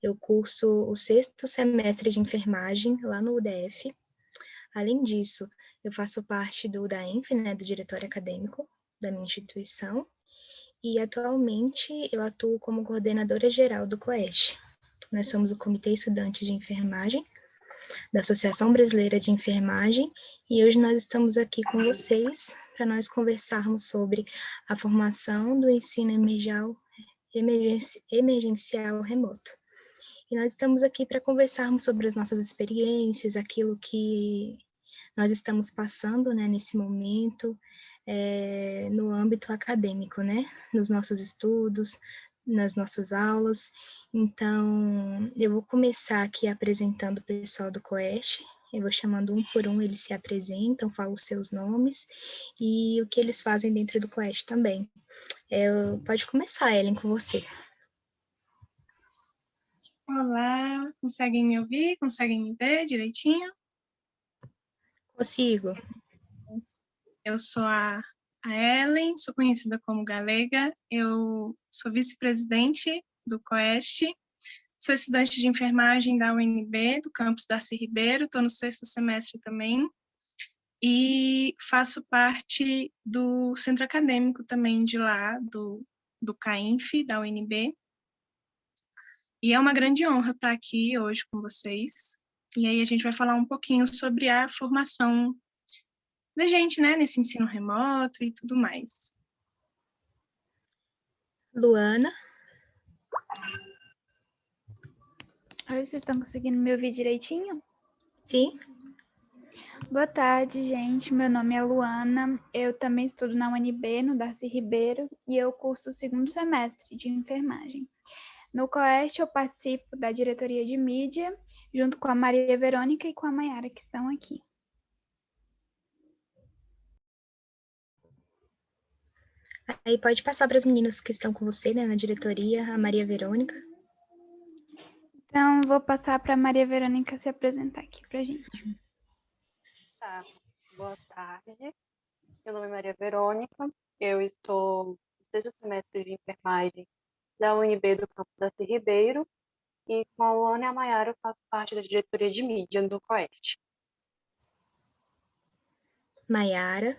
Eu curso o 6º semestre de enfermagem lá no UDF. Além disso, eu faço parte do DAENF, né, do diretório acadêmico da minha instituição, e atualmente eu atuo como coordenadora geral do COEST. Nós somos o Comitê Estudante de Enfermagem da Associação Brasileira de Enfermagem, e hoje nós estamos aqui com vocês para nós conversarmos sobre a formação do ensino emergencial remoto. E nós estamos aqui para conversarmos sobre as nossas experiências, aquilo que nós estamos passando, né, nesse momento, no âmbito acadêmico, né, nos nossos estudos, nas nossas aulas. Então, eu vou começar aqui apresentando o pessoal do COEST, eu vou chamando um por um, eles se apresentam, falam os seus nomes e o que eles fazem dentro do COEST também. Pode começar, Ellen, com você. Olá, conseguem me ouvir? Conseguem me ver direitinho? Consigo. Eu sou a Ellen, sou conhecida como Galega, eu sou vice-presidente do COEST, sou estudante de enfermagem da UNB, do campus Darcy Ribeiro, estou no 6º semestre também, e faço parte do centro acadêmico também de lá, do CAINF, da UNB, e é uma grande honra estar aqui hoje com vocês. E aí a gente vai falar um pouquinho sobre a formação da gente, né, nesse ensino remoto e tudo mais. Luana. Oi, vocês estão conseguindo me ouvir direitinho? Sim. Boa tarde, gente. Meu nome é Luana. Eu também estudo na UNB, no Darcy Ribeiro, e eu curso o 2º semestre de enfermagem. No COEST, eu participo da diretoria de mídia, junto com a Maria Verônica e com a Maiara, que estão aqui. Aí pode passar para as meninas que estão com você, né, na diretoria, a Maria Verônica. Então, vou passar para a Maria Verônica se apresentar aqui para a gente. Tá, boa tarde. Meu nome é Maria Verônica, eu estou no 6º semestre de enfermagem da UNB do campus Darcy Ribeiro, e com a Luana e a Maiara eu faço parte da diretoria de mídia do COEST. Maiara.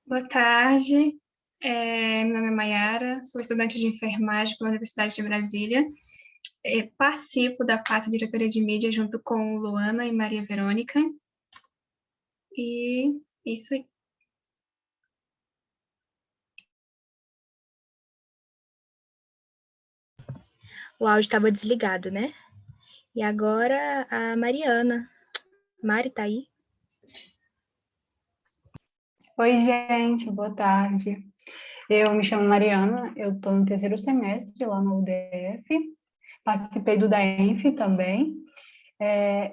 Boa tarde, meu nome é Maiara, sou estudante de enfermagem pela Universidade de Brasília, participo da parte da diretoria de mídia junto com Luana e Maria Verônica, e isso aí. O áudio estava desligado, né? E agora a Mariana. Mari, tá aí? Oi, gente, boa tarde. Eu me chamo Mariana, eu estou no 3º semestre lá na UDF, participei do DAENF também,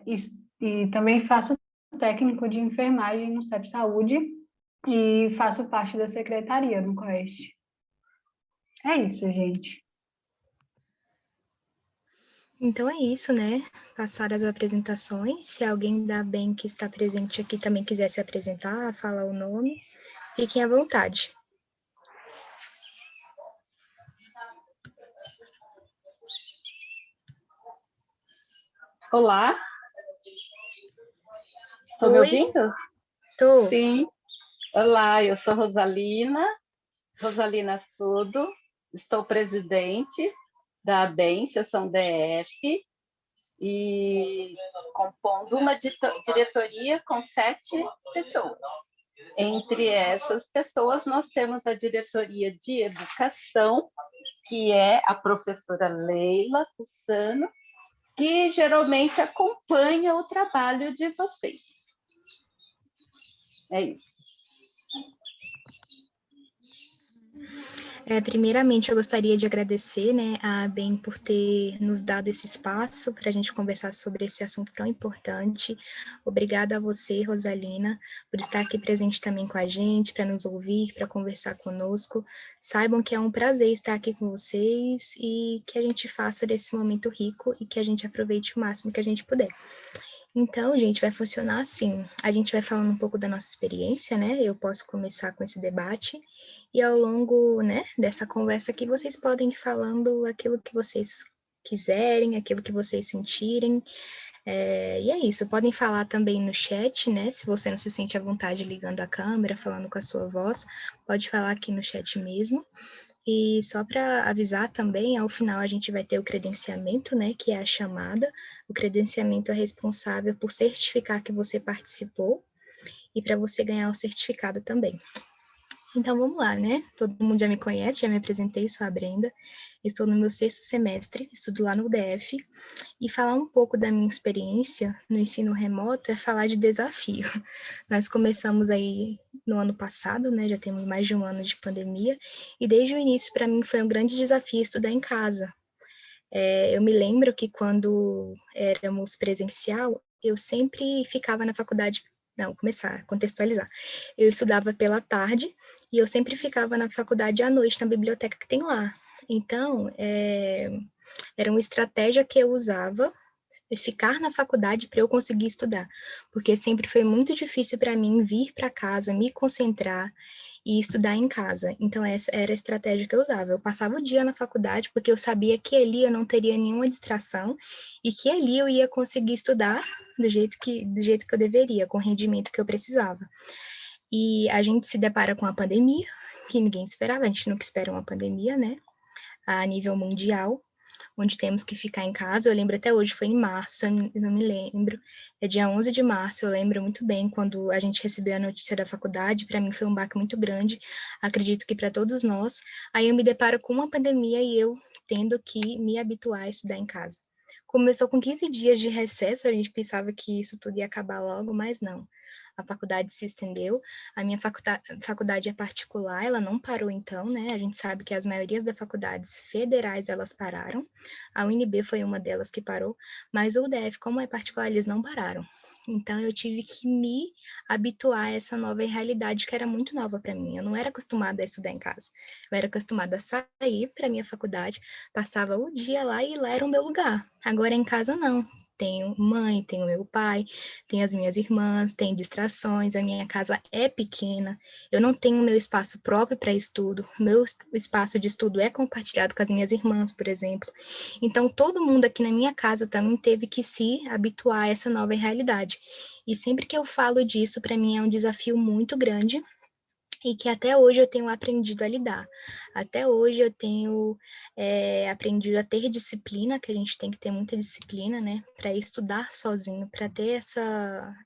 e também faço técnico de enfermagem no CEP Saúde e faço parte da secretaria no COEST. É isso, gente. Então é isso, né? Passar as apresentações. Se alguém da BEM que está presente aqui também quiser se apresentar, falar o nome, fiquem à vontade. Olá. Estão me ouvindo? Tô. Sim. Olá, eu sou Rosalina Sudo, estou presidente da ABEM, seção DF, e compondo uma diretoria com 7 pessoas. Entre essas pessoas, nós temos a diretoria de educação, que é a professora Leila Cussano, que geralmente acompanha o trabalho de vocês. É isso. Primeiramente, eu gostaria de agradecer, né, a ABEM por ter nos dado esse espaço para a gente conversar sobre esse assunto tão importante. Obrigada a você, Rosalina, por estar aqui presente também com a gente, para nos ouvir, para conversar conosco. Saibam que é um prazer estar aqui com vocês e que a gente faça desse momento rico e que a gente aproveite o máximo que a gente puder. Então, gente, vai funcionar assim. A gente vai falando um pouco da nossa experiência, né? Eu posso começar com esse debate e ao longo, né, dessa conversa aqui, vocês podem ir falando aquilo que vocês quiserem, aquilo que vocês sentirem. E é isso, podem falar também no chat, né? Se você não se sente à vontade ligando a câmera, falando com a sua voz, pode falar aqui no chat mesmo. E só para avisar também, ao final a gente vai ter o credenciamento, né, que é a chamada. O credenciamento é responsável por certificar que você participou e para você ganhar o certificado também. Então, vamos lá, né? Todo mundo já me conhece, já me apresentei, sou a Brenda. Estou no meu 6º semestre, estudo lá no UDF. E falar um pouco da minha experiência no ensino remoto é falar de desafio. Nós começamos aí no ano passado, né? Já temos mais de um ano de pandemia. E desde o início, para mim, foi um grande desafio estudar em casa. Eu me lembro que quando éramos presencial, eu sempre ficava na faculdade. Não, vou começar a contextualizar. Eu estudava pela tarde e eu sempre ficava na faculdade à noite, na biblioteca que tem lá. Então, era uma estratégia que eu usava, ficar na faculdade para eu conseguir estudar, porque sempre foi muito difícil para mim vir para casa, me concentrar e estudar em casa. Então, essa era a estratégia que eu usava. Eu passava o dia na faculdade porque eu sabia que ali eu não teria nenhuma distração e que ali eu ia conseguir estudar do jeito que eu deveria, com o rendimento que eu precisava. E a gente se depara com a pandemia, que ninguém esperava, a gente nunca espera uma pandemia, né? A nível mundial, onde temos que ficar em casa. Eu lembro até hoje, foi em março, eu não me lembro. É dia 11 de março, eu lembro muito bem, quando a gente recebeu a notícia da faculdade. Para mim foi um baque muito grande, acredito que para todos nós. Aí eu me deparo com uma pandemia e eu tendo que me habituar a estudar em casa. Começou com 15 dias de recesso, a gente pensava que isso tudo ia acabar logo, mas não. A faculdade se estendeu, a minha faculdade é particular, ela não parou então, né? A gente sabe que as maiorias das faculdades federais, elas pararam, a UNB foi uma delas que parou, mas o UDF, como é particular, eles não pararam. Então, eu tive que me habituar a essa nova realidade que era muito nova para mim. Eu não era acostumada a estudar em casa. Eu era acostumada a sair para minha faculdade, passava o dia lá e lá era o meu lugar. Agora, em casa, não. Tenho mãe, tenho meu pai, tenho as minhas irmãs, tenho distrações, a minha casa é pequena, eu não tenho meu espaço próprio para estudo, meu espaço de estudo é compartilhado com as minhas irmãs, por exemplo. Então, todo mundo aqui na minha casa também teve que se habituar a essa nova realidade. E sempre que eu falo disso, para mim é um desafio muito grande, e que até hoje eu tenho aprendido a lidar. Até hoje eu tenho aprendido a ter disciplina, que a gente tem que ter muita disciplina, né, para estudar sozinho, para ter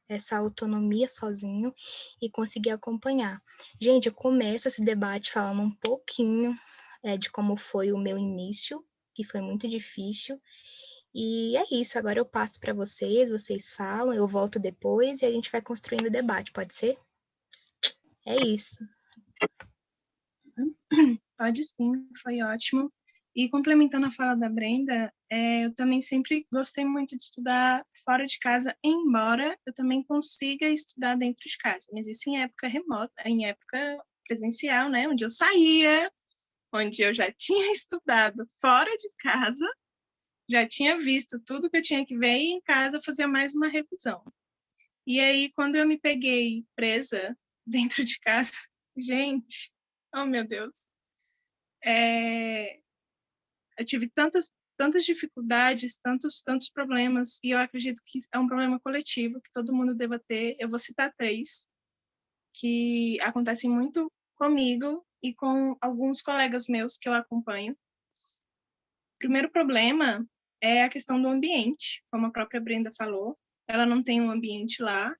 essa autonomia sozinho e conseguir acompanhar. Gente, eu começo esse debate falando um pouquinho de como foi o meu início, que foi muito difícil. E é isso, agora eu passo para vocês falam, eu volto depois e a gente vai construindo o debate, pode ser? É isso. Pode sim, foi ótimo. E complementando a fala da Brenda, eu também sempre gostei muito de estudar fora de casa, embora eu também consiga estudar dentro de casa, mas isso em época remota, em época presencial, né, onde eu saía, onde eu já tinha estudado fora de casa, já tinha visto tudo que eu tinha que ver e em casa fazia mais uma revisão. E aí, quando eu me peguei presa dentro de casa, gente, oh meu Deus, eu tive tantas dificuldades, tantos problemas, e eu acredito que é um problema coletivo, que todo mundo deva ter. Eu vou citar 3, que acontecem muito comigo e com alguns colegas meus que eu acompanho. O primeiro problema é a questão do ambiente, como a própria Brenda falou, ela não tem um ambiente lá,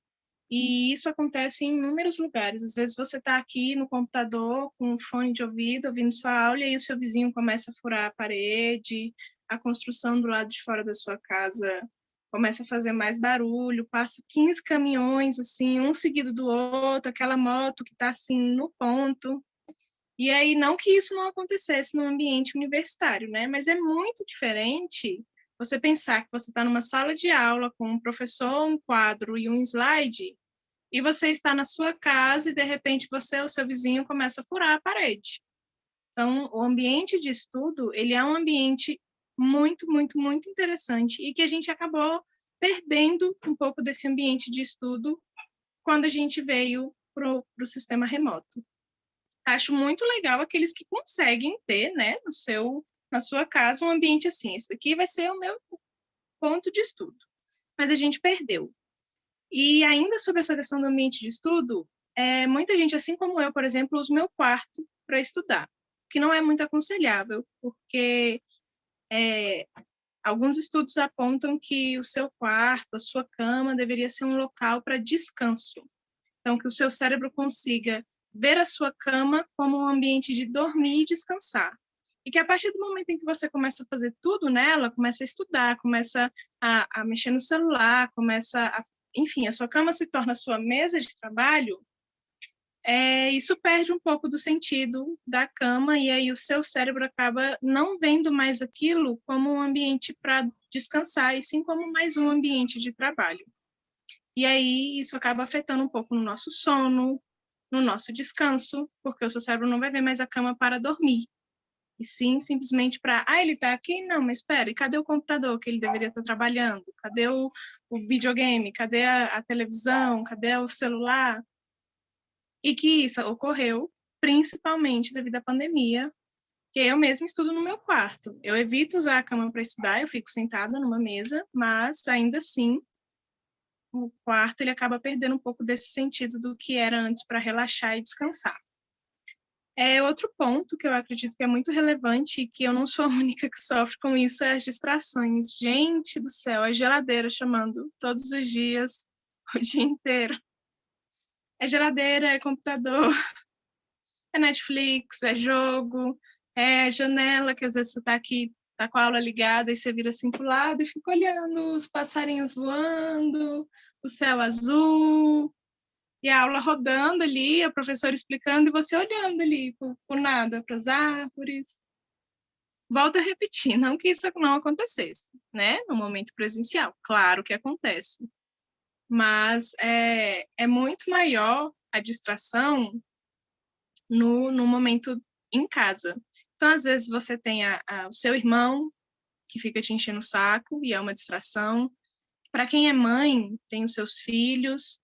e isso acontece em inúmeros lugares. Às vezes você está aqui no computador com um fone de ouvido, ouvindo sua aula, e aí o seu vizinho começa a furar a parede, a construção do lado de fora da sua casa começa a fazer mais barulho, passa 15 caminhões, assim, um seguido do outro, aquela moto que está assim no ponto. E aí, não que isso não acontecesse no ambiente universitário, né? Mas é muito diferente você pensar que você está numa sala de aula com um professor, um quadro e um slide, e você está na sua casa e, de repente, você ou seu vizinho começa a furar a parede. Então, o ambiente de estudo, ele é um ambiente muito, muito, muito interessante e que a gente acabou perdendo um pouco desse ambiente de estudo quando a gente veio para o sistema remoto. Acho muito legal aqueles que conseguem ter, né, na sua casa um ambiente assim, esse daqui vai ser o meu ponto de estudo. Mas a gente perdeu. E ainda sobre essa questão do ambiente de estudo, muita gente, assim como eu, por exemplo, usa o meu quarto para estudar, que não é muito aconselhável, porque alguns estudos apontam que o seu quarto, a sua cama, deveria ser um local para descanso. Então, que o seu cérebro consiga ver a sua cama como um ambiente de dormir e descansar. E que a partir do momento em que você começa a fazer tudo nela, começa a estudar, começa a mexer no celular, enfim, a sua cama se torna a sua mesa de trabalho, isso perde um pouco do sentido da cama, e aí o seu cérebro acaba não vendo mais aquilo como um ambiente para descansar, e sim como mais um ambiente de trabalho. E aí isso acaba afetando um pouco no nosso sono, no nosso descanso, porque o seu cérebro não vai ver mais a cama para dormir. E sim, simplesmente para, ele está aqui? Não, mas espera, e cadê o computador que ele deveria estar trabalhando? Cadê o videogame? Cadê a televisão? Cadê o celular? E que isso ocorreu principalmente devido à pandemia, que eu mesma estudo no meu quarto. Eu evito usar a cama para estudar, eu fico sentada numa mesa, mas ainda assim o quarto ele acaba perdendo um pouco desse sentido do que era antes para relaxar e descansar. Outro ponto que eu acredito que é muito relevante e que eu não sou a única que sofre com isso é as distrações. Gente do céu, a geladeira chamando todos os dias, o dia inteiro. É geladeira, é computador, é Netflix, é jogo, é janela, que às vezes você está aqui, está com a aula ligada e você vira assim para o lado e fica olhando os passarinhos voando, o céu azul, e a aula rodando ali, a professora explicando e você olhando ali por nada, para as árvores. Volto a repetir, não que isso não acontecesse, né? No momento presencial, claro que acontece. Mas é muito maior a distração no momento em casa. Então, às vezes, você tem o seu irmão que fica te enchendo o saco e é uma distração. Para quem é mãe, tem os seus filhos,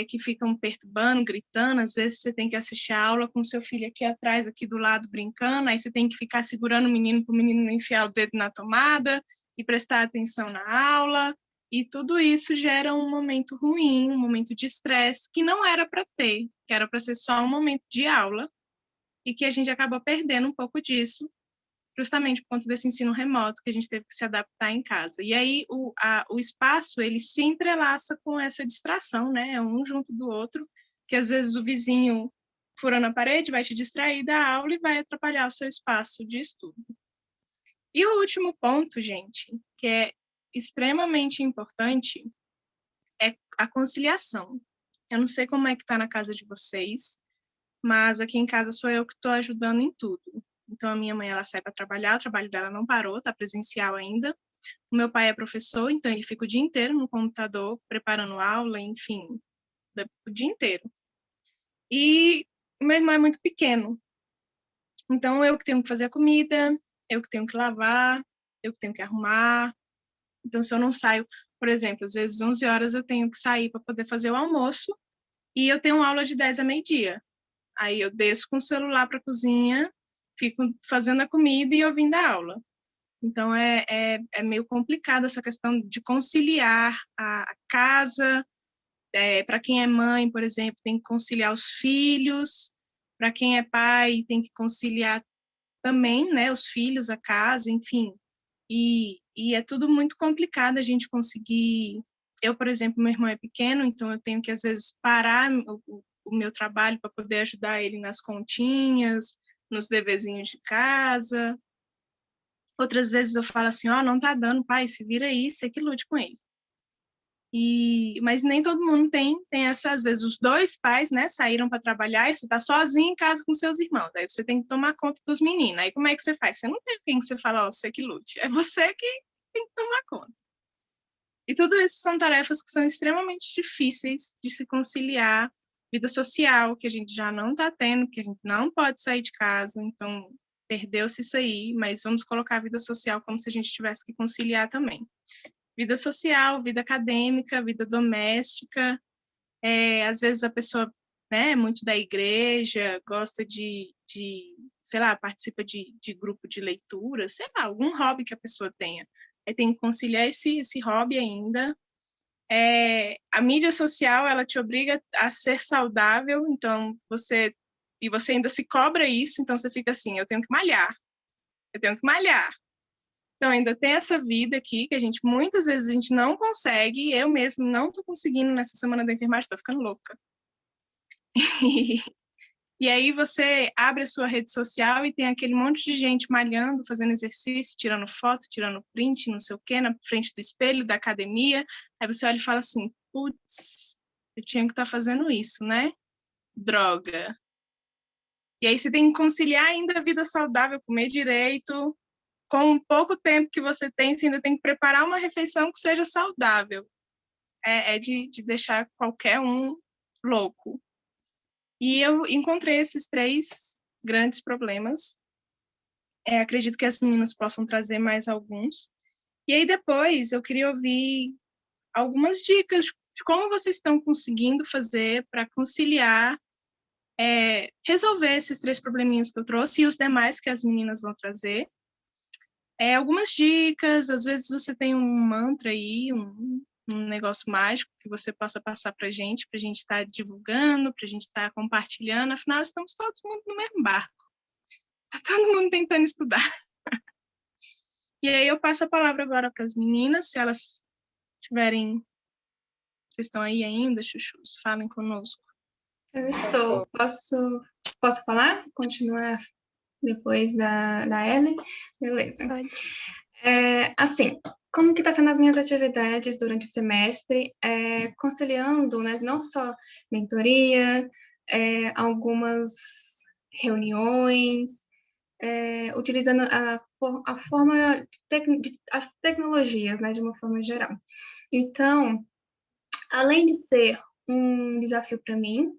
que ficam perturbando, gritando, às vezes você tem que assistir a aula com o seu filho aqui atrás, aqui do lado, brincando, aí você tem que ficar segurando o menino para o menino não enfiar o dedo na tomada e prestar atenção na aula, e tudo isso gera um momento ruim, um momento de estresse, que não era para ter, que era para ser só um momento de aula, e que a gente acaba perdendo um pouco disso, justamente por conta desse ensino remoto que a gente teve que se adaptar em casa. E aí o espaço, ele se entrelaça com essa distração, né? É um junto do outro, que às vezes o vizinho furando a parede vai te distrair da aula e vai atrapalhar o seu espaço de estudo. E o último ponto, gente, que é extremamente importante, é a conciliação. Eu não sei como é que está na casa de vocês, mas aqui em casa sou eu que estou ajudando em tudo. Então, a minha mãe, ela sai para trabalhar, o trabalho dela não parou, está presencial ainda. O meu pai é professor, então ele fica o dia inteiro no computador, preparando aula, enfim, o dia inteiro. E o meu irmão é muito pequeno. Então, eu que tenho que fazer a comida, eu que tenho que lavar, eu que tenho que arrumar. Então, se eu não saio, por exemplo, às vezes 11 horas eu tenho que sair para poder fazer o almoço, e eu tenho aula de 10 a meio-dia. Aí eu desço com o celular para a cozinha, fico fazendo a comida e ouvindo a aula. Então, é meio complicado essa questão de conciliar a casa. Para quem é mãe, por exemplo, tem que conciliar os filhos. Para quem é pai, tem que conciliar também, né, os filhos, a casa, enfim. E é tudo muito complicado a gente conseguir... Eu, por exemplo, meu irmão é pequeno, então eu tenho que, às vezes, parar o meu trabalho para poder ajudar ele nas continhas, nos deverzinhos de casa. Outras vezes eu falo assim, não tá dando, pai, se vira aí, você que lute com ele. Mas nem todo mundo tem essa, às vezes os dois pais, né, saíram para trabalhar e você tá sozinho em casa com seus irmãos, aí você tem que tomar conta dos meninos, aí como é que você faz? Você não tem quem que você fala, você que lute, é você que tem que tomar conta. E tudo isso são tarefas que são extremamente difíceis de se conciliar, vida social, que a gente já não está tendo, que a gente não pode sair de casa, então perdeu-se isso aí, mas vamos colocar a vida social como se a gente tivesse que conciliar também. Vida social, vida acadêmica, vida doméstica, às vezes a pessoa, né, é muito da igreja, gosta de sei lá, participa de grupo de leitura, sei lá, algum hobby que a pessoa tenha. Aí tem que conciliar esse hobby ainda. A mídia social, ela te obriga a ser saudável, então você ainda se cobra isso, então você fica assim, eu tenho que malhar. Então ainda tem essa vida aqui, que muitas vezes a gente não consegue, eu mesmo não estou conseguindo nessa semana da enfermagem, estou ficando louca. E aí você abre a sua rede social e tem aquele monte de gente malhando, fazendo exercício, tirando foto, tirando print, não sei o quê, na frente do espelho da academia. Aí você olha e fala assim, putz, eu tinha que estar fazendo isso, né? Droga. E aí você tem que conciliar ainda a vida saudável, comer direito, com o pouco tempo que você tem, você ainda tem que preparar uma refeição que seja saudável. É de deixar qualquer um louco. E eu encontrei esses 3 grandes problemas. Acredito que as meninas possam trazer mais alguns. E aí depois eu queria ouvir algumas dicas de como vocês estão conseguindo fazer para conciliar, resolver esses 3 probleminhas que eu trouxe e os demais que as meninas vão trazer. Algumas dicas, às vezes você tem um mantra aí, um negócio mágico que você possa passar para a gente estar divulgando, para a gente estar compartilhando, afinal estamos todos no mesmo barco. Está todo mundo tentando estudar. E aí eu passo a palavra agora para as meninas, se elas tiverem... Vocês estão aí ainda, chuchus? Falem conosco. Eu estou. Posso falar? Continuar depois da Ellen? Beleza. Pode. Assim, como que está sendo as minhas atividades durante o semestre, conciliando, né, não só mentoria, algumas reuniões, utilizando a forma as tecnologias, né, de uma forma geral. Então, além de ser um desafio para mim,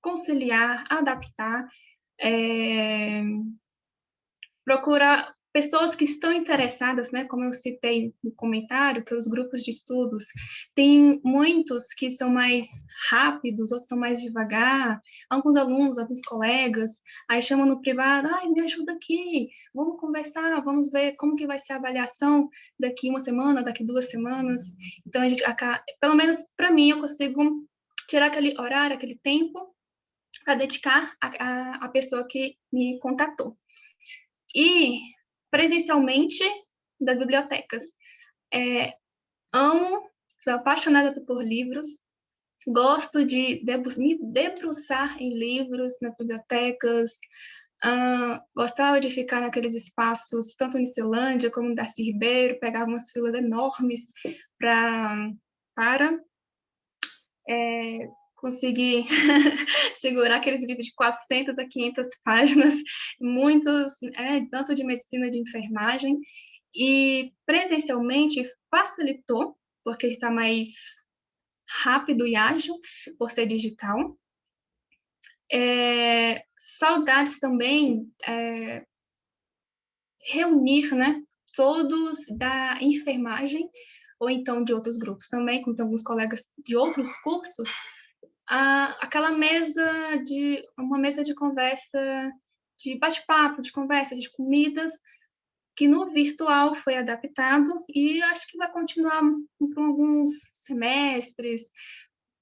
conciliar, adaptar, procurar pessoas que estão interessadas, né, como eu citei no comentário, que os grupos de estudos, tem muitos que são mais rápidos, outros são mais devagar, alguns alunos, alguns colegas, aí chamam no privado, me ajuda aqui, vamos conversar, vamos ver como que vai ser a avaliação daqui 1 semana, daqui 2 semanas, então a gente, pelo menos para mim, eu consigo tirar aquele horário, aquele tempo, para dedicar a pessoa que me contatou. E, presencialmente, das bibliotecas. Amo, sou apaixonada por livros, gosto de me debruçar em livros, nas bibliotecas, gostava de ficar naqueles espaços, tanto em Unicilândia como no Darcy Ribeiro, pegava umas filas enormes para conseguir segurar aqueles livros de 400 a 500 páginas, muitos, tanto de medicina, de enfermagem, e presencialmente facilitou, porque está mais rápido e ágil, por ser digital. Saudades também, reunir, né, todos da enfermagem, ou então de outros grupos também, com alguns colegas de outros cursos, uma mesa de conversa, de bate-papo, de conversa, de comidas, que no virtual foi adaptado e acho que vai continuar por alguns semestres,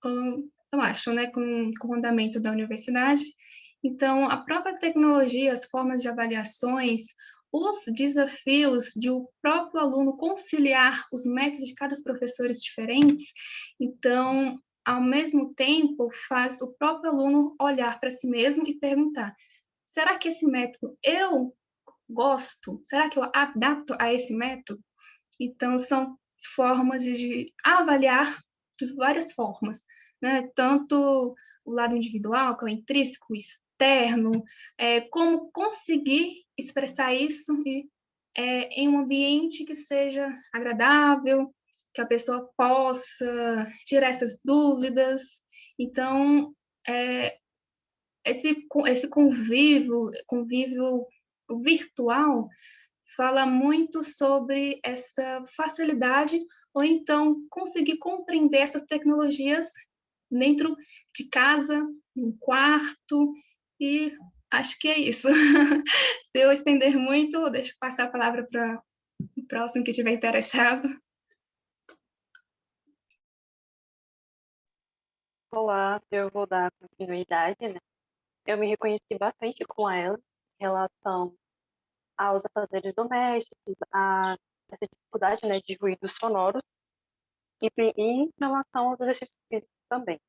eu acho, né, com o andamento da universidade. Então, a própria tecnologia, as formas de avaliações, os desafios de o próprio aluno conciliar os métodos de cada professor diferentes, então, ao mesmo tempo, faz o próprio aluno olhar para si mesmo e perguntar, será que esse método eu gosto? Será que eu adapto a esse método? Então, são formas de avaliar de várias formas, né? Tanto o lado individual, que é o intrínseco, o externo, como conseguir expressar isso em um ambiente que seja agradável, que a pessoa possa tirar essas dúvidas. Então, esse convívio virtual fala muito sobre essa facilidade ou então conseguir compreender essas tecnologias dentro de casa, num quarto, e acho que é isso. Se eu estender muito, deixo passar a palavra para o próximo que estiver interessado. Olá, eu vou dar continuidade, né? Eu me reconheci bastante com ela em relação aos afazeres domésticos, a essa dificuldade, né, de ruídos sonoros e em relação aos exercícios físicos também.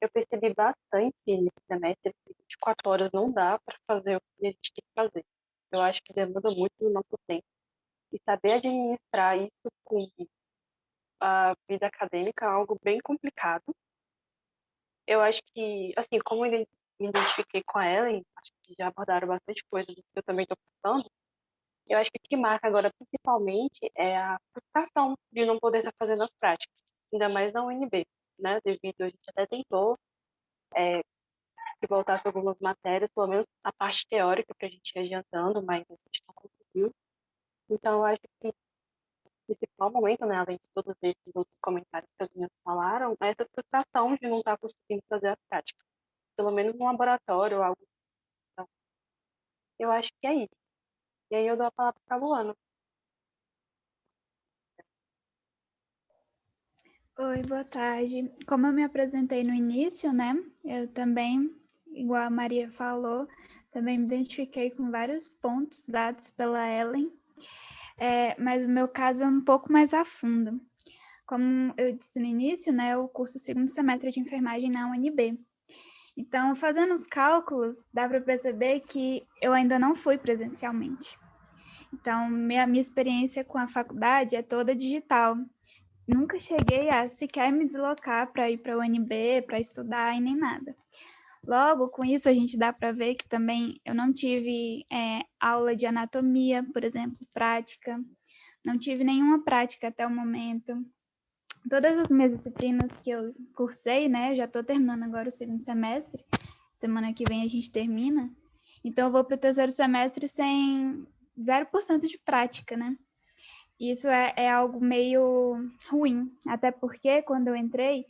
Eu percebi bastante nesse semestre que 24 horas não dá para fazer o que a gente tem que fazer. Eu acho que demanda muito do nosso tempo. E saber administrar isso com a vida acadêmica é algo bem complicado. Eu acho que, assim, como eu me identifiquei com a Ellen, acho que já abordaram bastante coisa do que eu também estou passando. Eu acho que o que marca agora, principalmente, é a frustração de não poder estar fazendo as práticas, ainda mais na UNB, né? Devido, a gente até tentou que voltasse algumas matérias, pelo menos a parte teórica, para a gente ir adiantando, mas a gente não conseguiu. Então, eu acho que o principal momento, né, além de todos esses outros comentários que as meninas falaram, é essa frustração de não estar conseguindo fazer as práticas, pelo menos no laboratório ou algo. Então, eu acho que é isso. E aí eu dou a palavra para a Luana. Oi, boa tarde. Como eu me apresentei no início, né? Eu também, igual a Maria falou, também me identifiquei com vários pontos dados pela Ellen, mas o meu caso é um pouco mais a fundo. Como eu disse no início, né? Eu curso o segundo semestre de enfermagem na UNB. Então, fazendo os cálculos, dá para perceber que eu ainda não fui presencialmente. Então, minha experiência com a faculdade é toda digital. Nunca cheguei a sequer me deslocar para ir para a UNB, para estudar e nem nada. Logo, com isso, a gente dá para ver que também eu não tive aula de anatomia, por exemplo, prática. Não tive nenhuma prática até o momento. Todas as minhas disciplinas que eu cursei, né? Já estou terminando agora o segundo semestre. Semana que vem a gente termina. Então, eu vou para o terceiro semestre sem 0% de prática, né? Isso é algo meio ruim, até porque quando eu entrei,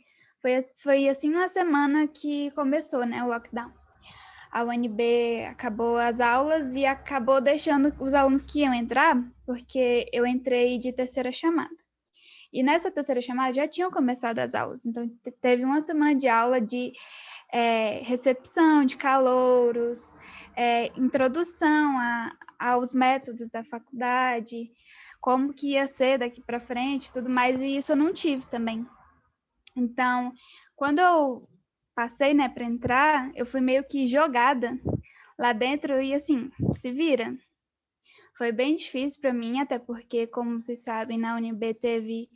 foi assim uma semana que começou, né, o lockdown. A UNB acabou as aulas e acabou deixando os alunos que iam entrar, porque eu entrei de terceira chamada. E nessa terceira chamada já tinham começado as aulas, então teve uma semana de aula de recepção de calouros, introdução aos métodos da faculdade, como que ia ser daqui para frente, tudo mais, e isso eu não tive também. Então, quando eu passei, né, para entrar, eu fui meio que jogada lá dentro e assim, se vira. Foi bem difícil para mim, até porque, como vocês sabem, na UNB teve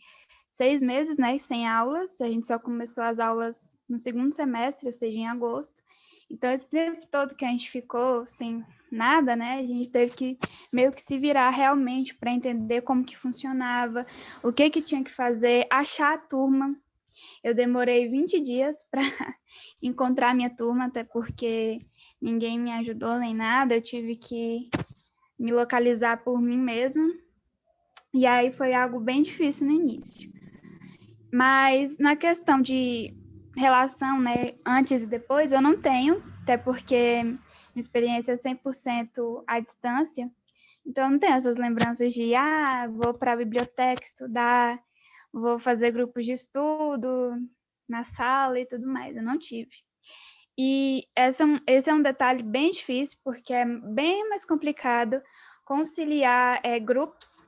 6 meses, né, sem aulas. A gente só começou as aulas no segundo semestre, ou seja, em agosto. Então, esse tempo todo que a gente ficou sem nada, né, a gente teve que meio que se virar realmente para entender como que funcionava, o que tinha que fazer, achar a turma. Eu demorei 20 dias para encontrar a minha turma, até porque ninguém me ajudou nem nada, eu tive que me localizar por mim mesma. E aí foi algo bem difícil no início. Mas na questão de relação, né, antes e depois, eu não tenho, até porque minha experiência é 100% à distância. Então, eu não tenho essas lembranças de, vou para a biblioteca estudar, vou fazer grupos de estudo na sala e tudo mais. Eu não tive. E esse é um detalhe bem difícil, porque é bem mais complicado conciliar grupos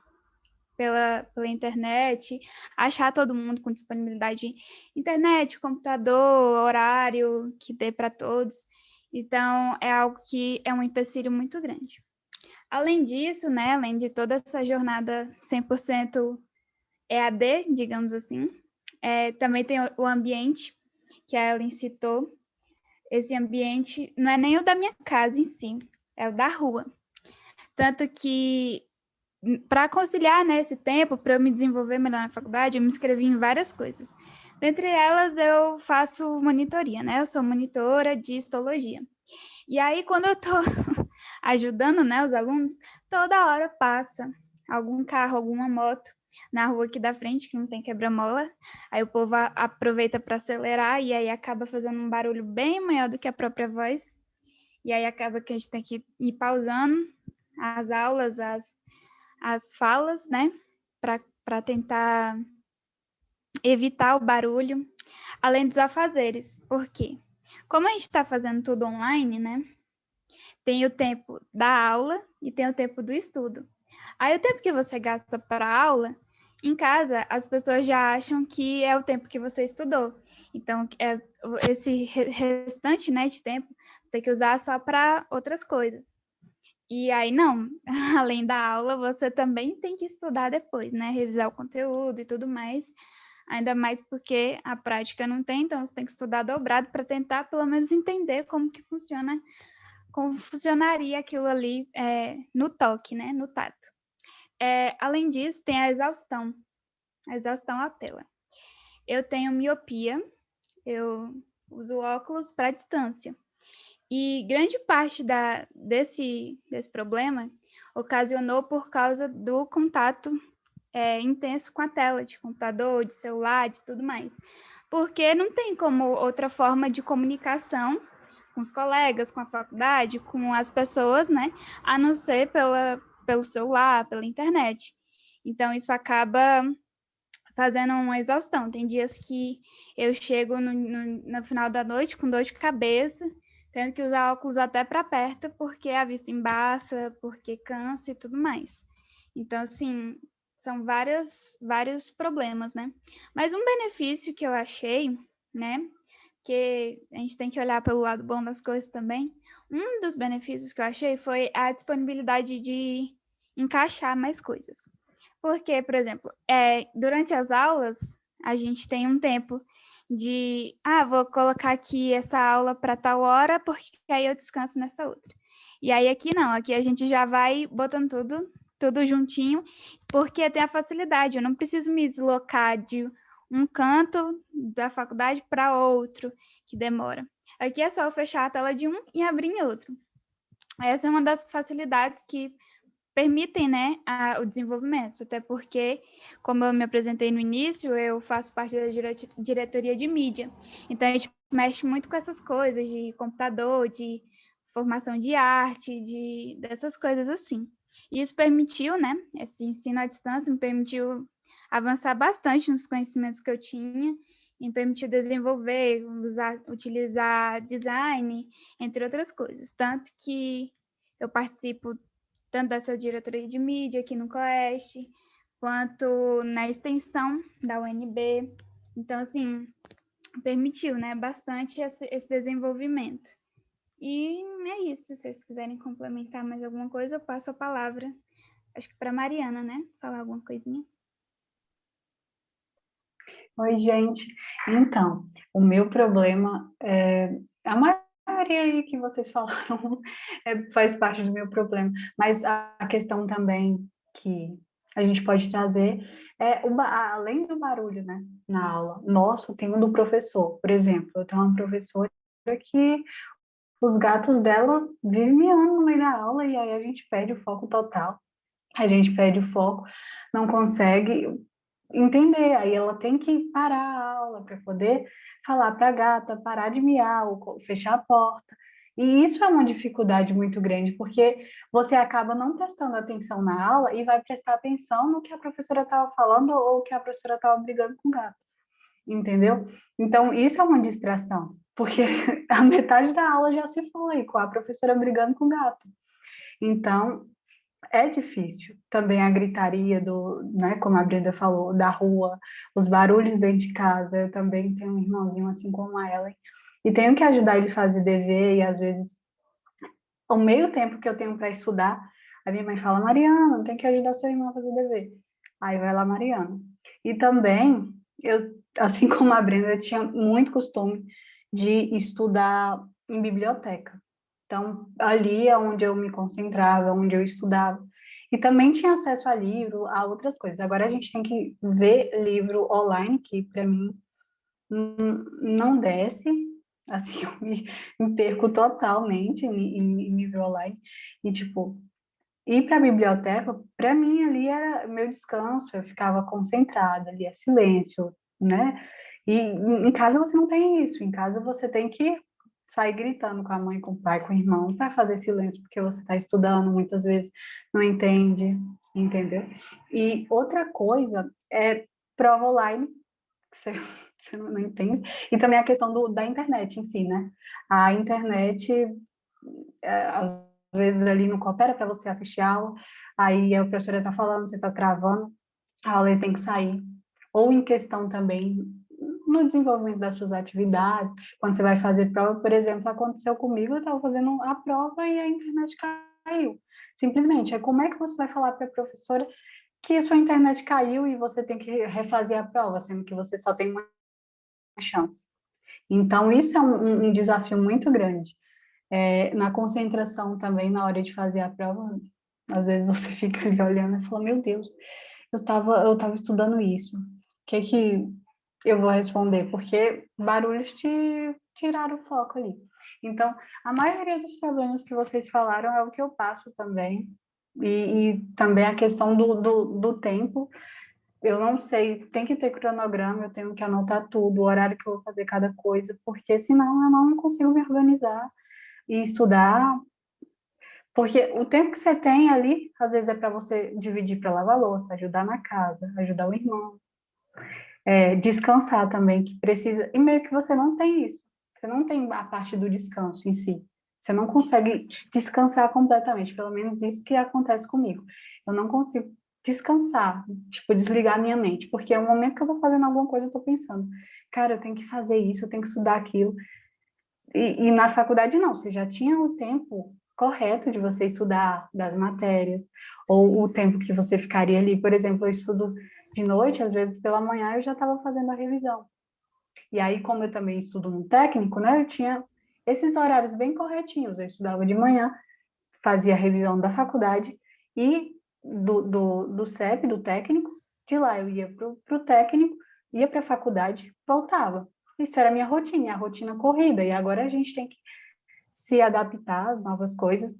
pela internet, achar todo mundo com disponibilidade de internet, computador, horário que dê para todos. Então, é algo que é um empecilho muito grande. Além disso, né, além de toda essa jornada 100% EAD, digamos assim, também tem o ambiente, que a Ellen citou. Esse ambiente não é nem o da minha casa em si, é o da rua. Tanto que, para conciliar, né, esse tempo, para eu me desenvolver melhor na faculdade, eu me inscrevi em várias coisas. Dentre elas, eu faço monitoria, né? Eu sou monitora de histologia. E aí, quando eu estou ajudando, né, os alunos, toda hora passa algum carro, alguma moto na rua aqui da frente, que não tem quebra-mola. Aí o povo aproveita para acelerar e aí acaba fazendo um barulho bem maior do que a própria voz. e aí acaba que a gente tem que ir pausando as aulas, as falas, né, para tentar evitar o barulho, além dos afazeres. Por quê? Como a gente está fazendo tudo online, né, tem o tempo da aula e tem o tempo do estudo. Aí o tempo que você gasta para a aula, em casa, as pessoas já acham que é o tempo que você estudou. Então, esse restante, né, de tempo, você tem que usar só para outras coisas. E aí, não, além da aula, você também tem que estudar depois, né? Revisar o conteúdo e tudo mais. Ainda mais porque a prática não tem, então você tem que estudar dobrado para tentar, pelo menos, entender como que funciona, como funcionaria aquilo ali no toque, né? No tato. Além disso, tem a exaustão à tela. Eu tenho miopia, eu uso óculos para distância. E grande parte desse problema ocasionou por causa do contato intenso com a tela, de computador, de celular, de tudo mais. Porque não tem como outra forma de comunicação com os colegas, com a faculdade, com as pessoas, né? A não ser pelo celular, pela internet. Então, isso acaba fazendo uma exaustão. Tem dias que eu chego no final da noite com dor de cabeça, tendo que usar óculos até para perto, porque a vista embaça, porque cansa e tudo mais. Então, assim, são vários problemas, né? Mas um benefício que eu achei, né, que a gente tem que olhar pelo lado bom das coisas também, um dos benefícios que eu achei foi a disponibilidade de encaixar mais coisas. Porque, por exemplo, durante as aulas, a gente tem um tempo de, vou colocar aqui essa aula para tal hora, porque aí eu descanso nessa outra. E aí aqui não, aqui a gente já vai botando tudo juntinho, porque tem a facilidade, eu não preciso me deslocar de um canto da faculdade para outro, que demora. Aqui é só eu fechar a tela de um e abrir em outro. Essa é uma das facilidades que permitem, né, o desenvolvimento, até porque, como eu me apresentei no início, eu faço parte da diretoria de mídia, então a gente mexe muito com essas coisas de computador, de formação de arte, dessas coisas assim. E isso permitiu, né, esse ensino à distância me permitiu avançar bastante nos conhecimentos que eu tinha, me permitiu desenvolver, utilizar design, entre outras coisas, tanto que eu participo tanto dessa diretoria de mídia aqui no COEST, quanto na extensão da UNB. Então, assim, permitiu, né, bastante esse desenvolvimento. E é isso, se vocês quiserem complementar mais alguma coisa, eu passo a palavra, acho que para Mariana, né, falar alguma coisinha. Oi, gente. Então, o meu problema a maioria aí que vocês falaram faz parte do meu problema, mas a questão também que a gente pode trazer além do barulho, né, na aula. Nossa, tem um do professor, por exemplo, eu tenho uma professora que os gatos dela vivem miando no meio da aula e aí a gente perde o foco total. A gente perde o foco, não consegue entender, aí ela tem que parar a aula para poder falar para a gata parar de miar, ou fechar a porta. E isso é uma dificuldade muito grande, porque você acaba não prestando atenção na aula e vai prestar atenção no que a professora estava falando ou que a professora estava brigando com o gato, entendeu? Então, isso é uma distração, porque a metade da aula já se foi com a professora brigando com o gato. Então, é difícil. Também a gritaria né, como a Brenda falou, da rua, os barulhos dentro de casa. Eu também tenho um irmãozinho assim como a Ellen, e tenho que ajudar ele a fazer dever, e às vezes, ao meio tempo que eu tenho para estudar, a minha mãe fala, Mariana, tem que ajudar seu irmão a fazer dever. Aí vai lá, Mariana. E também, eu, assim como a Brenda, eu tinha muito costume de estudar em biblioteca. Então, ali é onde eu me concentrava, onde eu estudava. E também tinha acesso a livro, a outras coisas. Agora a gente tem que ver livro online, que para mim não desce. Assim, eu me perco totalmente em livro online. E, tipo, ir para a biblioteca, para mim, ali era meu descanso. Eu ficava concentrada, ali é silêncio, né? E em casa você não tem isso. Em casa você tem que sair gritando com a mãe, com o pai, com o irmão, para fazer silêncio, porque você está estudando, muitas vezes não entende, entendeu? E outra coisa é prova online, que você não entende, e também a questão da internet em si, né? A internet, às vezes ali não coopera para você assistir a aula, aí a professora está falando, você está travando, a aula tem que sair. Ou em questão também no desenvolvimento das suas atividades, quando você vai fazer prova, por exemplo, aconteceu comigo, eu estava fazendo a prova e a internet caiu. Simplesmente, como é que você vai falar para a professora que a sua internet caiu e você tem que refazer a prova, sendo que você só tem uma chance? Então, isso é um desafio muito grande. Na concentração também, na hora de fazer a prova, às vezes você fica ali olhando e fala, meu Deus, eu tava estudando isso. O que eu vou responder? Porque barulhos te tiraram o foco ali. Então, a maioria dos problemas que vocês falaram é o que eu passo também. E também a questão do tempo. Eu não sei, tem que ter cronograma, eu tenho que anotar tudo, o horário que eu vou fazer cada coisa, porque senão eu não consigo me organizar e estudar. Porque o tempo que você tem ali, às vezes é para você dividir para lavar louça, ajudar na casa, ajudar o irmão, descansar também, que precisa. E meio que você não tem isso. Você não tem a parte do descanso em si. Você não consegue descansar completamente, pelo menos isso que acontece comigo. Eu não consigo descansar, tipo, desligar minha mente, porque é o momento que eu estou fazendo alguma coisa, eu estou pensando, cara, eu tenho que fazer isso, eu tenho que estudar aquilo. E na faculdade não, você já tinha o tempo correto de você estudar das matérias, ou o tempo que você ficaria ali. Por exemplo, eu estudo de noite, às vezes pela manhã eu já estava fazendo a revisão. E aí, como eu também estudo no técnico, né, eu tinha esses horários bem corretinhos. Eu estudava de manhã, fazia a revisão da faculdade e do CEP, do técnico. De lá eu ia para o técnico, ia para a faculdade, voltava. Isso era a minha rotina, a rotina corrida. E agora a gente tem que se adaptar às novas coisas.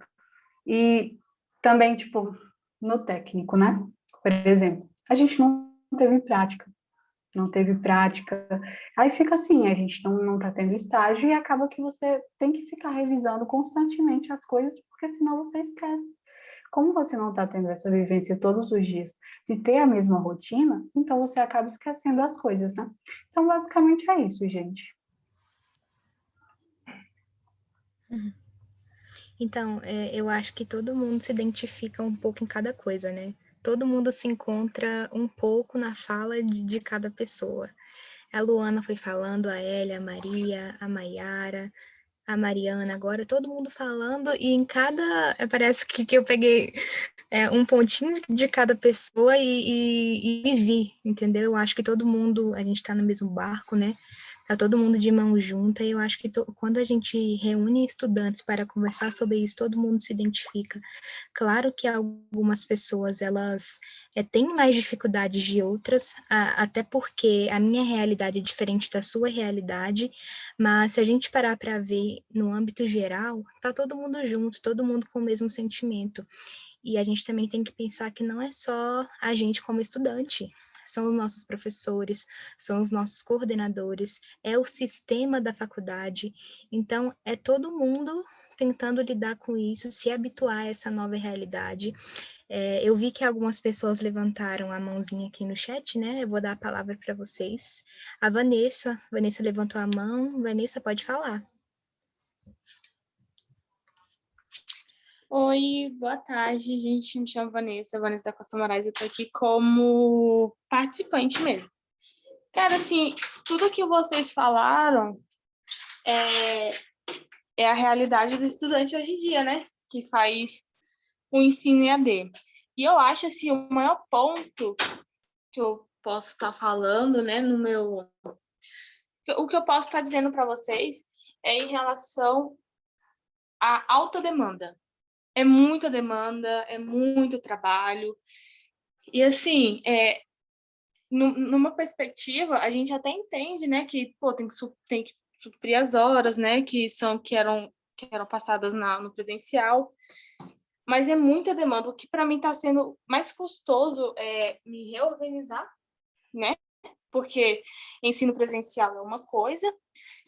E também, tipo, no técnico, né? Por exemplo, a gente não teve prática. Não teve prática. Aí fica assim, a gente não tá tendo estágio e acaba que você tem que ficar revisando constantemente as coisas, porque senão você esquece. Como você não está tendo essa vivência todos os dias de ter a mesma rotina, então você acaba esquecendo as coisas, né? Então, basicamente é isso, gente. Então, eu acho que todo mundo se identifica um pouco em cada coisa, né? Todo mundo se encontra um pouco na fala de cada pessoa. A Luana foi falando, a Elia, a Maria, a Maiara, a Mariana agora, todo mundo falando, e em cada. Parece que eu peguei um pontinho de cada pessoa e me vi, entendeu? Eu acho que todo mundo, a gente tá no mesmo barco, né? Tá todo mundo de mão junta, e eu acho que quando a gente reúne estudantes para conversar sobre isso, todo mundo se identifica. Claro que algumas pessoas, elas têm mais dificuldades de outras, até porque a minha realidade é diferente da sua realidade, mas se a gente parar para ver no âmbito geral, tá todo mundo junto, todo mundo com o mesmo sentimento. E a gente também tem que pensar que não é só a gente como estudante, são os nossos professores, são os nossos coordenadores, é o sistema da faculdade. Então, é todo mundo tentando lidar com isso, se habituar a essa nova realidade. Eu vi que algumas pessoas levantaram a mãozinha aqui no chat, né? Eu vou dar a palavra para vocês. A Vanessa levantou a mão. Vanessa, pode falar. Oi, boa tarde, gente. Me chamo Vanessa da Costa Moraes. Eu tô aqui como participante mesmo. Cara, assim, tudo que vocês falaram é a realidade do estudante hoje em dia, né? Que faz o ensino EAD. E eu acho, assim, o maior ponto que eu posso estar falando, né, o que eu posso estar dizendo para vocês é em relação à alta demanda. É muita demanda, é muito trabalho. E, assim, numa perspectiva, a gente até entende, né, que, pô, tem que suprir as horas, né, que eram passadas no presencial. Mas é muita demanda. O que, para mim, está sendo mais custoso é me reorganizar, né, Porque ensino presencial é uma coisa,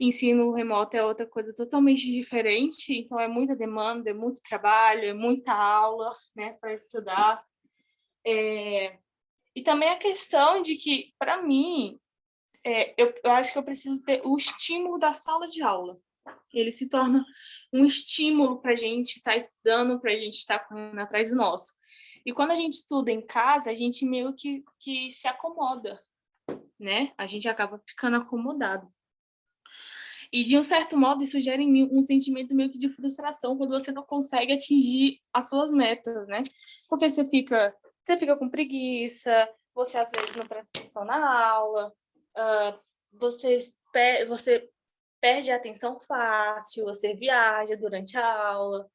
ensino remoto é outra coisa totalmente diferente, então é muita demanda, é muito trabalho, é muita aula, né, para estudar. E também a questão de que, para mim, eu acho que eu preciso ter o estímulo da sala de aula. Ele se torna um estímulo para a gente estar estudando, para a gente estar correndo atrás do nosso. E quando a gente estuda em casa, a gente meio que se acomoda, né? A gente acaba ficando acomodado. E, de um certo modo, isso gera em mim um sentimento meio que de frustração quando você não consegue atingir as suas metas, né? Porque você fica com preguiça, você às vezes não presta atenção na aula, você perde a atenção fácil, você viaja durante a aula,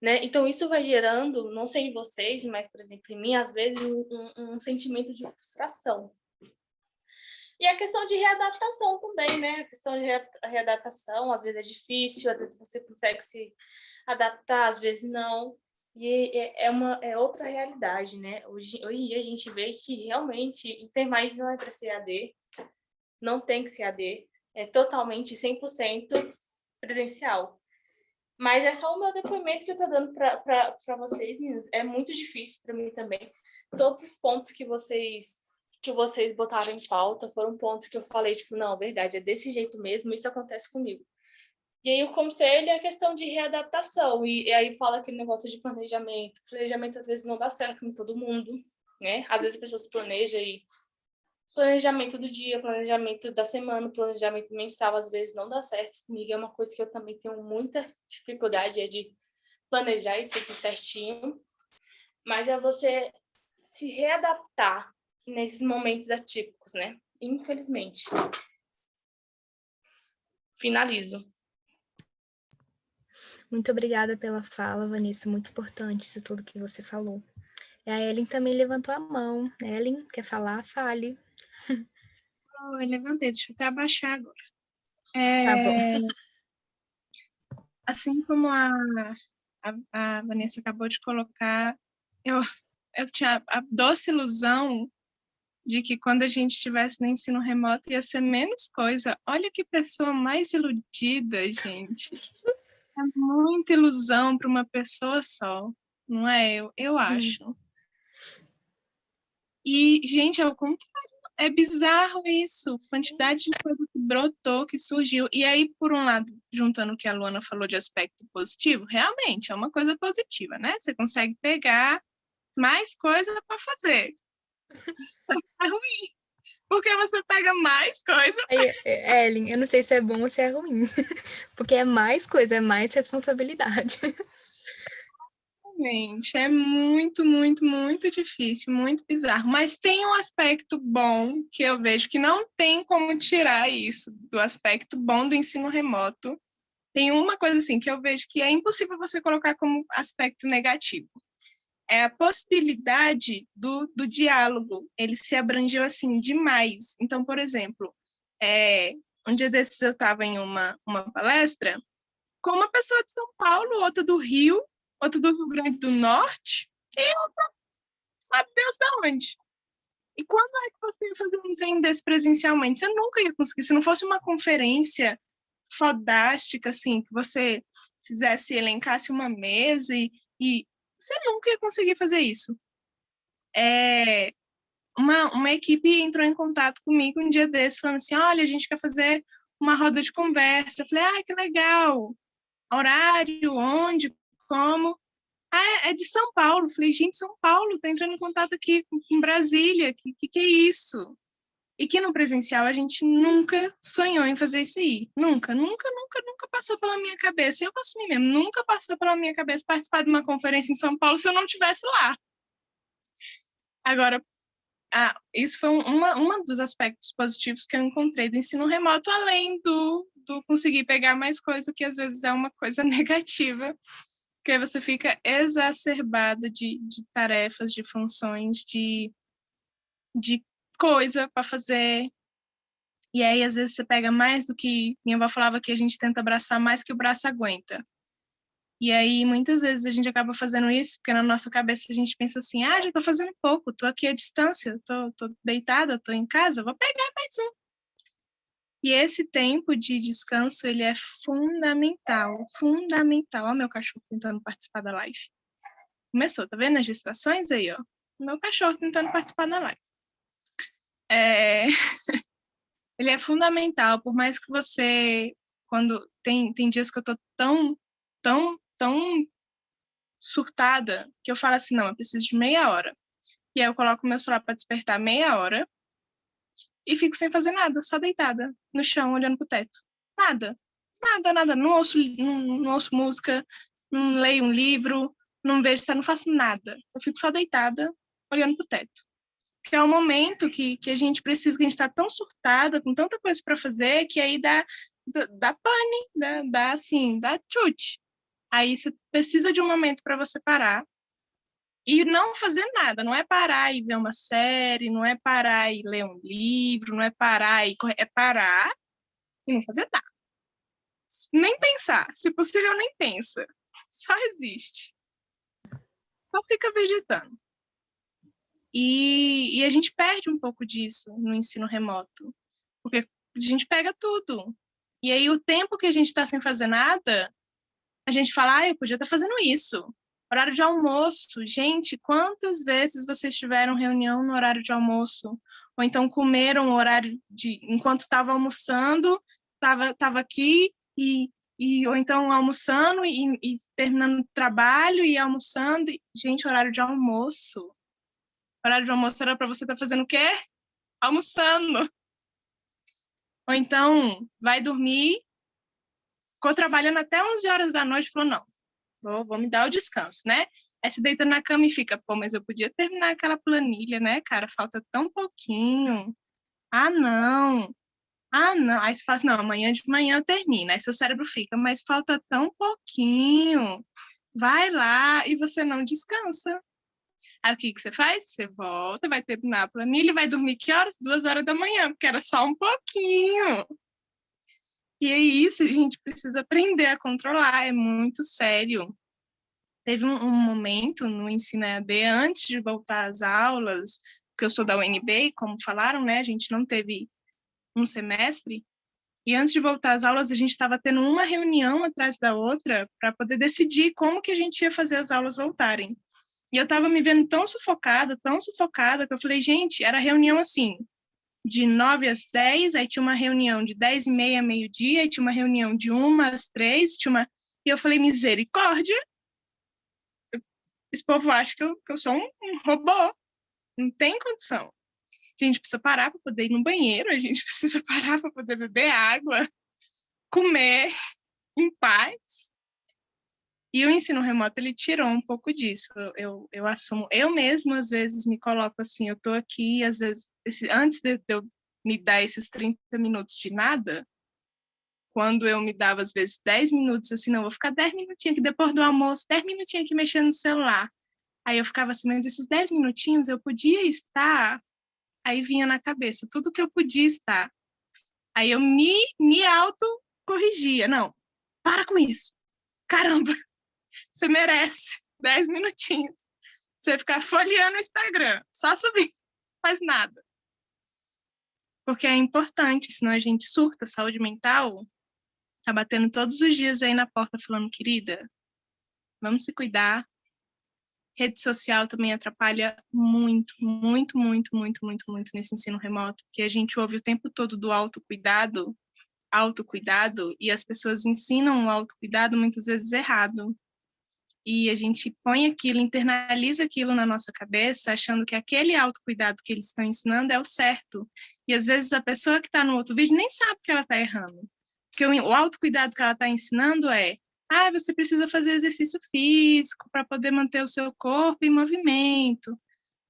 né? Então, isso vai gerando, não sei em vocês, mas, por exemplo, em mim, às vezes, um sentimento de frustração. E a questão de readaptação também, né? A questão de readaptação, às vezes é difícil, às vezes você consegue se adaptar, às vezes não. E é outra realidade, né? Hoje em dia a gente vê que realmente enfermagem não é para ser AD, não tem que ser AD, é totalmente 100% presencial. Mas é só o meu depoimento que eu estou dando para vocês, meninas. É muito difícil para mim também. Todos os pontos que vocês botaram em pauta foram pontos que eu falei, tipo, não, verdade, é desse jeito mesmo, isso acontece comigo. E aí o conselho é a questão de readaptação, e aí fala aquele negócio de planejamento. Planejamento às vezes não dá certo com todo mundo, né? Às vezes a pessoa se planeja e planejamento do dia, planejamento da semana, planejamento mensal, às vezes não dá certo. Comigo é uma coisa que eu também tenho muita dificuldade, é de planejar e seguir certinho. Mas é você se readaptar nesses momentos atípicos, né? Infelizmente. Finalizo. Muito obrigada pela fala, Vanessa, muito importante isso tudo que você falou. E a Ellen também levantou a mão. Ellen, quer falar? Fale. Eu levantei, deixa eu até abaixar agora. Tá bom. Assim como a Vanessa acabou de colocar, eu tinha a doce ilusão de que quando a gente estivesse no ensino remoto ia ser menos coisa. Olha que pessoa mais iludida, gente. É muita ilusão para uma pessoa só, não é? Eu acho. E, gente, ao contrário, é bizarro isso. Quantidade de coisa que brotou, que surgiu. E aí, por um lado, juntando o que a Luana falou de aspecto positivo, realmente é uma coisa positiva, né? Você consegue pegar mais coisa para fazer. É ruim, porque você pega mais coisa. Ellen, eu não sei se é bom ou se é ruim, porque é mais coisa, é mais responsabilidade. Realmente, é muito, muito, muito difícil, muito bizarro. Mas tem um aspecto bom que eu vejo que não tem como tirar isso do aspecto bom do ensino remoto. Tem uma coisa assim que eu vejo que é impossível você colocar como aspecto negativo. É a possibilidade do diálogo. Ele se abrangeu assim demais. Então, por exemplo, um dia desses eu estava em uma palestra com uma pessoa de São Paulo, outra do Rio, outra do Rio Grande do Norte, e outra sabe Deus de onde. E quando é que você ia fazer um treino desse presencialmente? Você nunca ia conseguir. Se não fosse uma conferência fodástica, assim, que você elencasse uma mesa e você nunca ia conseguir fazer isso. Uma equipe entrou em contato comigo um dia desses, falando assim, olha, a gente quer fazer uma roda de conversa. Eu falei, que legal. Horário, onde, como? É de São Paulo. Eu falei, gente, São Paulo tá entrando em contato aqui com Brasília. Que é isso? E que no presencial a gente nunca sonhou em fazer isso aí. Nunca, nunca, nunca, nunca passou pela minha cabeça. Eu assumi mesmo, nunca passou pela minha cabeça participar de uma conferência em São Paulo se eu não estivesse lá. Agora, isso foi um dos aspectos positivos que eu encontrei do ensino remoto, além do conseguir pegar mais coisa, que às vezes é uma coisa negativa, porque aí você fica exacerbada de tarefas, de funções, de coisa para fazer. E aí, às vezes, você pega mais do que... Minha avó falava que a gente tenta abraçar mais que o braço aguenta. E aí, muitas vezes, a gente acaba fazendo isso, porque na nossa cabeça a gente pensa assim, já tô fazendo pouco, tô aqui à distância, tô deitada, tô em casa, vou pegar mais um. E esse tempo de descanso, ele é fundamental, fundamental. Olha o meu cachorro tentando participar da live. Começou, tá vendo as distrações aí, ó? O meu cachorro tentando participar da live. Ele é fundamental, por mais que você, quando tem dias que eu tô tão surtada, que eu falo assim, não, eu preciso de meia hora. E aí eu coloco meu celular para despertar meia hora e fico sem fazer nada, só deitada no chão, olhando pro teto. Nada. Não ouço música, não leio um livro, não vejo, não faço nada. Eu fico só deitada, olhando pro teto. Que é o momento que a gente precisa, que a gente está tão surtada, com tanta coisa para fazer, que aí dá pane, dá chute. Aí você precisa de um momento para você parar e não fazer nada. Não é parar e ver uma série, não é parar e ler um livro, não é parar e correr, é parar e não fazer nada. Nem pensar. Se possível, nem pensa. Só existe. Só fica vegetando. E a gente perde um pouco disso no ensino remoto, porque a gente pega tudo. E aí o tempo que a gente está sem fazer nada, a gente fala, eu podia estar fazendo isso. Horário de almoço. Gente, quantas vezes vocês tiveram reunião no horário de almoço? Ou então comeram o horário de... Enquanto estava almoçando, estava aqui ou então almoçando e terminando o trabalho e almoçando. Gente, horário de almoço. Horário de almoço era para você estar fazendo o quê? Almoçando. Ou então, vai dormir, ficou trabalhando até 11 horas da noite, falou, não, vou me dar o descanso, né? Aí se deita na cama e fica, pô, mas eu podia terminar aquela planilha, né, cara? Falta tão pouquinho. Não. Aí você fala assim, não, amanhã de manhã eu termino. Aí seu cérebro fica, mas falta tão pouquinho. Vai lá e você não descansa. Aí o que você faz? Você volta, vai terminar a planilha e vai dormir que horas? 2 horas da manhã, porque era só um pouquinho. E é isso, a gente precisa aprender a controlar, é muito sério. Teve um momento no ensino EAD, antes de voltar às aulas, porque eu sou da UNB, como falaram, né? A gente não teve um semestre. E antes de voltar às aulas, a gente estava tendo uma reunião atrás da outra para poder decidir como que a gente ia fazer as aulas voltarem. E eu estava me vendo tão sufocada, que eu falei, gente, era reunião assim, de 9 às 10, aí tinha uma reunião de 10h30 a meio-dia, aí tinha uma reunião de 1 às 3, e eu falei, misericórdia, esse povo acha que eu sou um robô, não tem condição. A gente precisa parar para poder ir no banheiro, a gente precisa parar para poder beber água, comer em paz. E o ensino remoto, ele tirou um pouco disso. Eu assumo, eu mesma, às vezes, me coloco assim, eu estou aqui, às vezes, antes de eu me dar esses 30 minutos de nada, quando eu me dava, às vezes, 10 minutos, assim, não, vou ficar 10 minutinhos aqui depois do almoço, 10 minutinhos aqui mexendo no celular. Aí eu ficava assim, mas esses 10 minutinhos eu podia estar, aí vinha na cabeça, tudo que eu podia estar. Aí eu me autocorrigia, não, para com isso, caramba, você merece 10 minutinhos. Você ficar folheando o Instagram, só subir, não faz nada. Porque é importante, senão a gente surta. Saúde mental tá batendo todos os dias aí na porta falando, querida, vamos se cuidar. Rede social também atrapalha muito nesse ensino remoto, porque a gente ouve o tempo todo do autocuidado, e as pessoas ensinam o autocuidado muitas vezes errado. E a gente põe aquilo, internaliza aquilo na nossa cabeça, achando que aquele autocuidado que eles estão ensinando é o certo. E às vezes a pessoa que está no outro vídeo nem sabe que ela está errando. Porque o autocuidado que ela está ensinando é, você precisa fazer exercício físico para poder manter o seu corpo em movimento.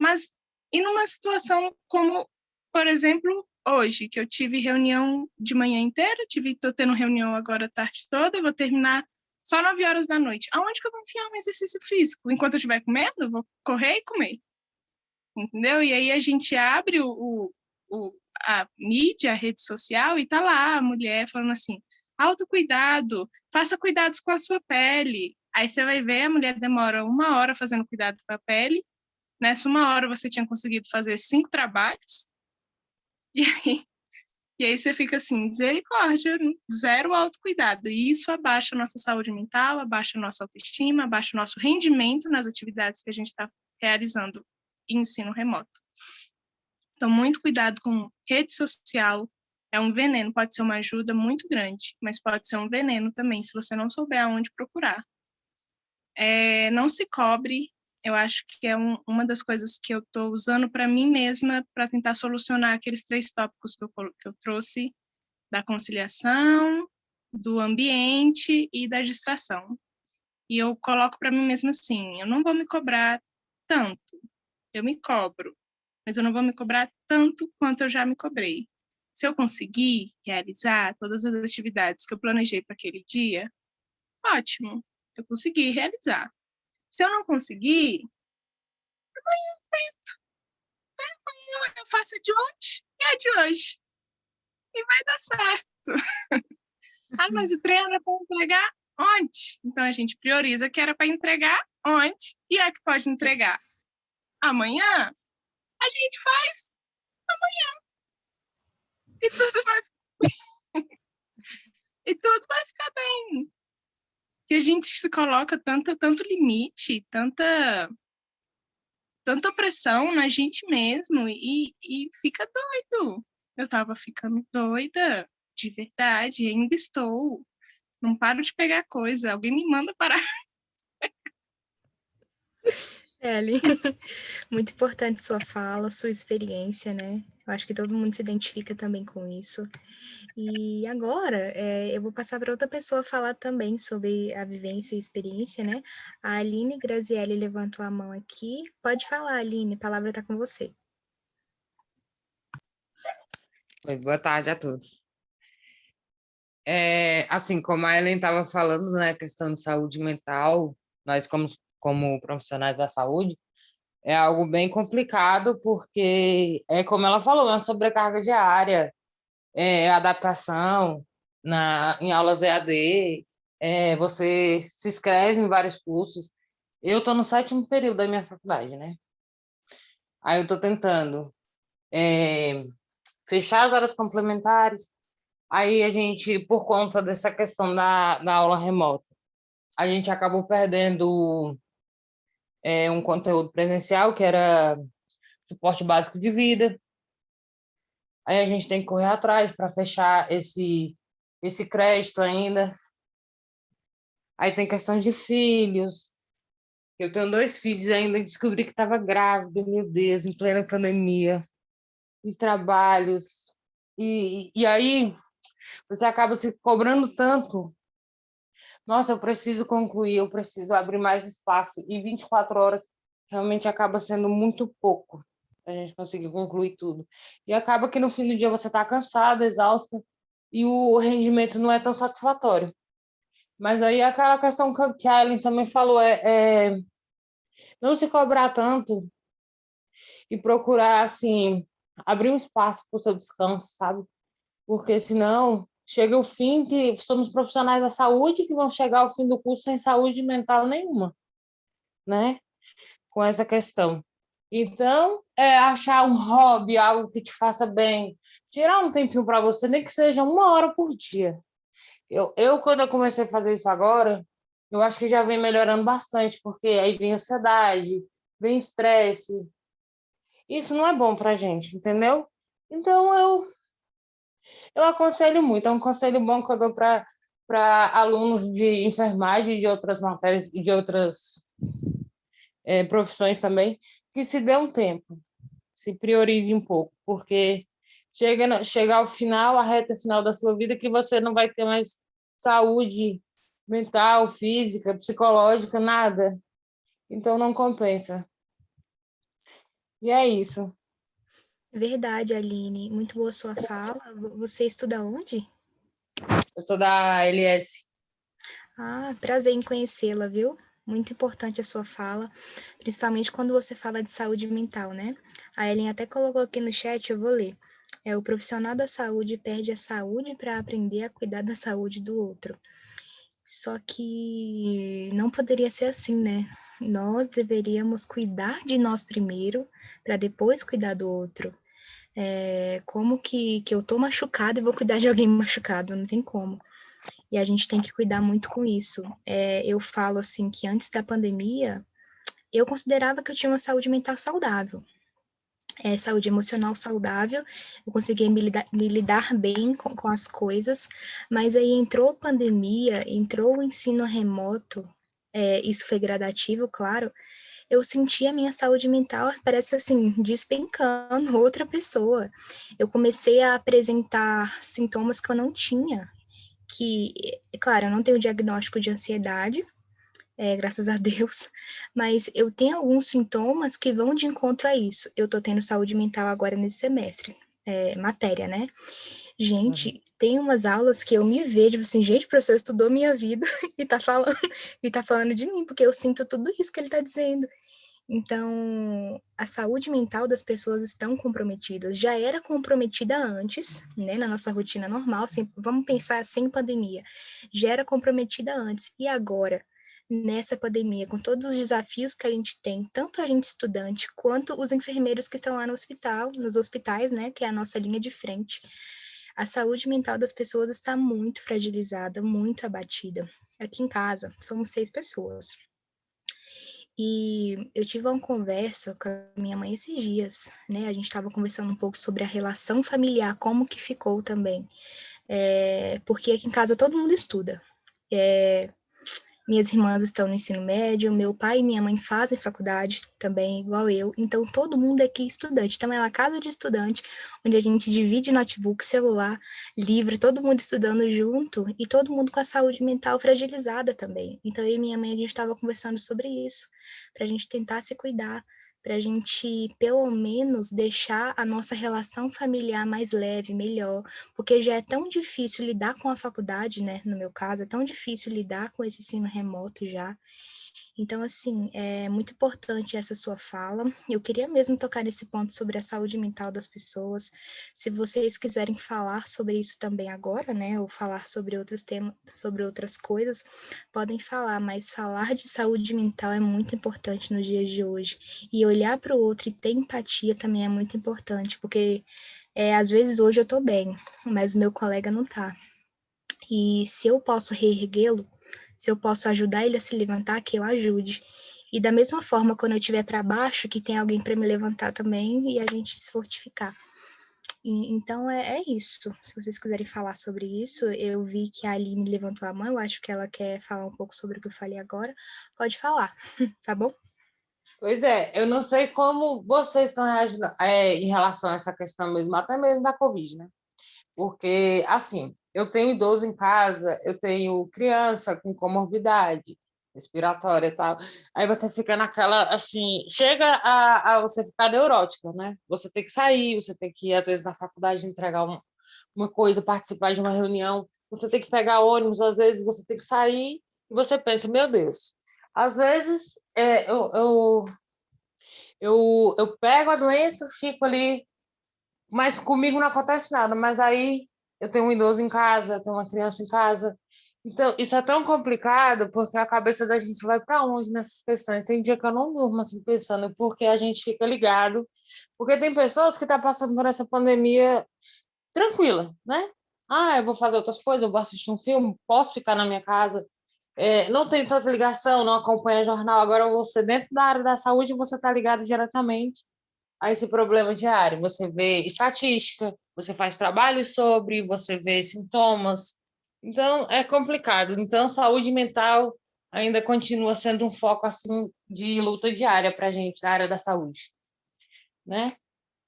Mas e numa situação como, por exemplo, hoje, que eu tive reunião de manhã inteira, estou tendo reunião agora a tarde toda, vou terminar só 9 horas da noite. Aonde que eu vou enfiar um exercício físico? Enquanto eu estiver comendo, eu vou correr e comer. Entendeu? E aí a gente abre a mídia, a rede social, e tá lá a mulher falando assim, autocuidado, faça cuidados com a sua pele. Aí você vai ver, a mulher demora 1 hora fazendo cuidado com a pele. Nessa 1 hora você tinha conseguido fazer 5 trabalhos. E aí você fica assim, misericórdia, zero autocuidado. E isso abaixa a nossa saúde mental, abaixa a nossa autoestima, abaixa o nosso rendimento nas atividades que a gente está realizando em ensino remoto. Então, muito cuidado com rede social. É um veneno, pode ser uma ajuda muito grande, mas pode ser um veneno também, se você não souber aonde procurar. Não se cobre, eu acho que é uma das coisas que eu estou usando para mim mesma, para tentar solucionar aqueles 3 tópicos que eu trouxe, da conciliação, do ambiente e da distração. E eu coloco para mim mesma assim, eu não vou me cobrar tanto, eu me cobro, mas eu não vou me cobrar tanto quanto eu já me cobrei. Se eu conseguir realizar todas as atividades que eu planejei para aquele dia, ótimo, eu consegui realizar. Se eu não conseguir, amanhã eu tento. Amanhã eu faço a de ontem e a de hoje. E vai dar certo. Mas o treino era para entregar ontem. Então a gente prioriza que era para entregar ontem e é que pode entregar amanhã, a gente faz amanhã. E tudo vai ficar bem. Que a gente se coloca tanto limite, tanta opressão na gente mesmo e fica doido. Eu tava ficando doida, de verdade, ainda estou. Não paro de pegar coisa, alguém me manda parar. Aline, muito importante sua fala, sua experiência, né? Eu acho que todo mundo se identifica também com isso. E agora, eu vou passar para outra pessoa falar também sobre a vivência e experiência, né? A Aline Grazielli levantou a mão aqui. Pode falar, Aline, a palavra está com você. Oi, boa tarde a todos. Assim, como a Ellen estava falando, né, questão de saúde mental, nós como profissionais da saúde, é algo bem complicado, porque como ela falou, é uma sobrecarga diária, adaptação em aulas EAD, você se inscreve em vários cursos. Eu estou no 7º período da minha faculdade, né? Aí eu estou tentando fechar as horas complementares. Aí a gente, por conta dessa questão da aula remota, a gente acabou perdendo um conteúdo presencial, que era suporte básico de vida. Aí a gente tem que correr atrás para fechar esse crédito ainda. Aí tem questão de filhos. Eu tenho 2 filhos ainda, descobri que estava grávida, meu Deus, em plena pandemia. E trabalhos. E aí você acaba se cobrando tanto. Nossa, eu preciso concluir, eu preciso abrir mais espaço. E 24 horas realmente acaba sendo muito pouco para a gente conseguir concluir tudo. E acaba que no fim do dia você está cansada, exausta, e o rendimento não é tão satisfatório. Mas aí aquela questão que a Ellen também falou, não se cobrar tanto e procurar, assim, abrir um espaço para o seu descanso, sabe? Porque senão chega o fim que somos profissionais da saúde que vão chegar ao fim do curso sem saúde mental nenhuma, né? Com essa questão. Então, achar um hobby, algo que te faça bem, tirar um tempinho para você, nem que seja 1 hora por dia. Quando eu comecei a fazer isso agora, eu acho que já vem melhorando bastante, porque aí vem ansiedade, vem estresse. Isso não é bom para a gente, entendeu? Então, eu aconselho muito, é um conselho bom que eu dou para alunos de enfermagem, de outras matérias, de outras profissões também, que se dê um tempo, se priorize um pouco, porque chega ao final, a reta final da sua vida, que você não vai ter mais saúde mental, física, psicológica, nada. Então, não compensa. E é isso. Verdade, Aline. Muito boa sua fala. Você estuda onde? Eu sou da LS. Ah, prazer em conhecê-la, viu? Muito importante a sua fala, principalmente quando você fala de saúde mental, né? A Ellen até colocou aqui no chat, eu vou ler. O profissional da saúde perde a saúde para aprender a cuidar da saúde do outro. Só que não poderia ser assim, né? Nós deveríamos cuidar de nós primeiro, para depois cuidar do outro. Como que eu tô machucada e vou cuidar de alguém machucado? Não tem como. E a gente tem que cuidar muito com isso. Eu falo assim que antes da pandemia, eu considerava que eu tinha uma saúde mental saudável. Saúde emocional saudável, eu conseguia me lidar bem com as coisas, mas aí entrou a pandemia, entrou o ensino remoto, isso foi gradativo, claro, eu senti a minha saúde mental, parece assim, despencando, outra pessoa. Eu comecei a apresentar sintomas que eu não tinha, que, claro, eu não tenho diagnóstico de ansiedade, graças a Deus, mas eu tenho alguns sintomas que vão de encontro a isso. Eu tô tendo saúde mental agora nesse semestre, matéria, né? Gente, tem umas aulas que eu me vejo assim, gente, o professor estudou minha vida e tá falando de mim, porque eu sinto tudo isso que ele tá dizendo. Então, a saúde mental das pessoas estão comprometidas. Já era comprometida antes, né, na nossa rotina normal, vamos pensar sem pandemia. Já era comprometida antes. E agora, nessa pandemia, com todos os desafios que a gente tem, tanto a gente estudante, quanto os enfermeiros que estão lá no hospital, nos hospitais, né, que é a nossa linha de frente, a saúde mental das pessoas está muito fragilizada, muito abatida. Aqui em casa, somos 6 pessoas. E eu tive uma conversa com a minha mãe esses dias, né? A gente estava conversando um pouco sobre a relação familiar, como que ficou também. Porque aqui em casa todo mundo estuda. Minhas irmãs estão no ensino médio, meu pai e minha mãe fazem faculdade também, igual eu. Então, todo mundo aqui é estudante. Então, é uma casa de estudante, onde a gente divide notebook, celular, livro, todo mundo estudando junto e todo mundo com a saúde mental fragilizada também. Então, eu e minha mãe, a gente estava conversando sobre isso, para a gente tentar se cuidar, para a gente, pelo menos, deixar a nossa relação familiar mais leve, melhor, porque já é tão difícil lidar com a faculdade, né? No meu caso, é tão difícil lidar com esse ensino remoto já. Então, assim, é muito importante essa sua fala. Eu queria mesmo tocar nesse ponto sobre a saúde mental das pessoas. Se vocês quiserem falar sobre isso também agora, né, ou falar sobre outros temas, sobre outras coisas, podem falar, mas falar de saúde mental é muito importante nos dias de hoje. E olhar para o outro e ter empatia também é muito importante, porque às vezes hoje eu tô bem, mas meu colega não tá. E se eu posso reerguê-lo, se eu posso ajudar ele a se levantar, que eu ajude. E da mesma forma, quando eu estiver para baixo, que tem alguém para me levantar também e a gente se fortificar. Então é isso. Se vocês quiserem falar sobre isso, eu vi que a Aline levantou a mão, eu acho que ela quer falar um pouco sobre o que eu falei agora. Pode falar, tá bom? Pois é, eu não sei como vocês estão reagindo em relação a essa questão mesmo, até mesmo da Covid, né? Porque, assim, eu tenho idoso em casa, eu tenho criança com comorbidade respiratória e tal. Aí você fica naquela, assim, chega a você ficar neurótica, né? Você tem que sair, você tem que ir, às vezes, na faculdade entregar uma coisa, participar de uma reunião, você tem que pegar ônibus, às vezes você tem que sair e você pensa, meu Deus, às vezes eu pego a doença, fico ali, mas comigo não acontece nada, mas aí eu tenho um idoso em casa, eu tenho uma criança em casa, então isso é tão complicado, porque a cabeça da gente vai para onde nessas questões? Tem dia que eu não durmo assim pensando, porque a gente fica ligado, porque tem pessoas que estão passando por essa pandemia tranquila, né? Ah, eu vou fazer outras coisas, eu vou assistir um filme, posso ficar na minha casa, não tem tanta ligação, não acompanha jornal. Agora você, dentro da área da saúde, você está ligado diretamente a esse problema diário. Você vê estatística, você faz trabalho sobre, você vê sintomas. Então, é complicado. Então, saúde mental ainda continua sendo um foco assim de luta diária para a gente, na área da saúde, né?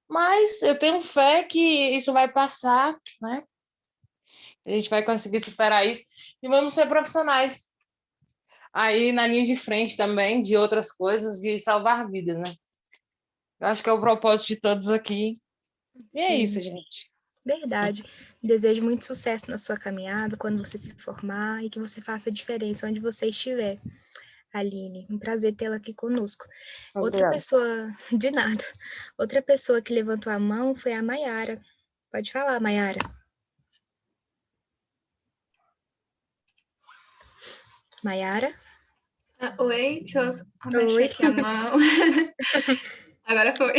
Mas eu tenho fé que isso vai passar, né? A gente vai conseguir superar isso e vamos ser profissionais aí na linha de frente também de outras coisas, de salvar vidas, né? Eu acho que é o propósito de todos aqui. E é isso, gente. Verdade. Desejo muito sucesso na sua caminhada, quando você se formar e que você faça a diferença onde você estiver. Aline, um prazer tê-la aqui conosco. Outra Obrigada. pessoa, de nada. Outra pessoa que levantou a mão foi a Maiara. Pode falar, Maiara. Maiara? Oi, deixa eu Oi. abaixar aqui a mão. Agora foi.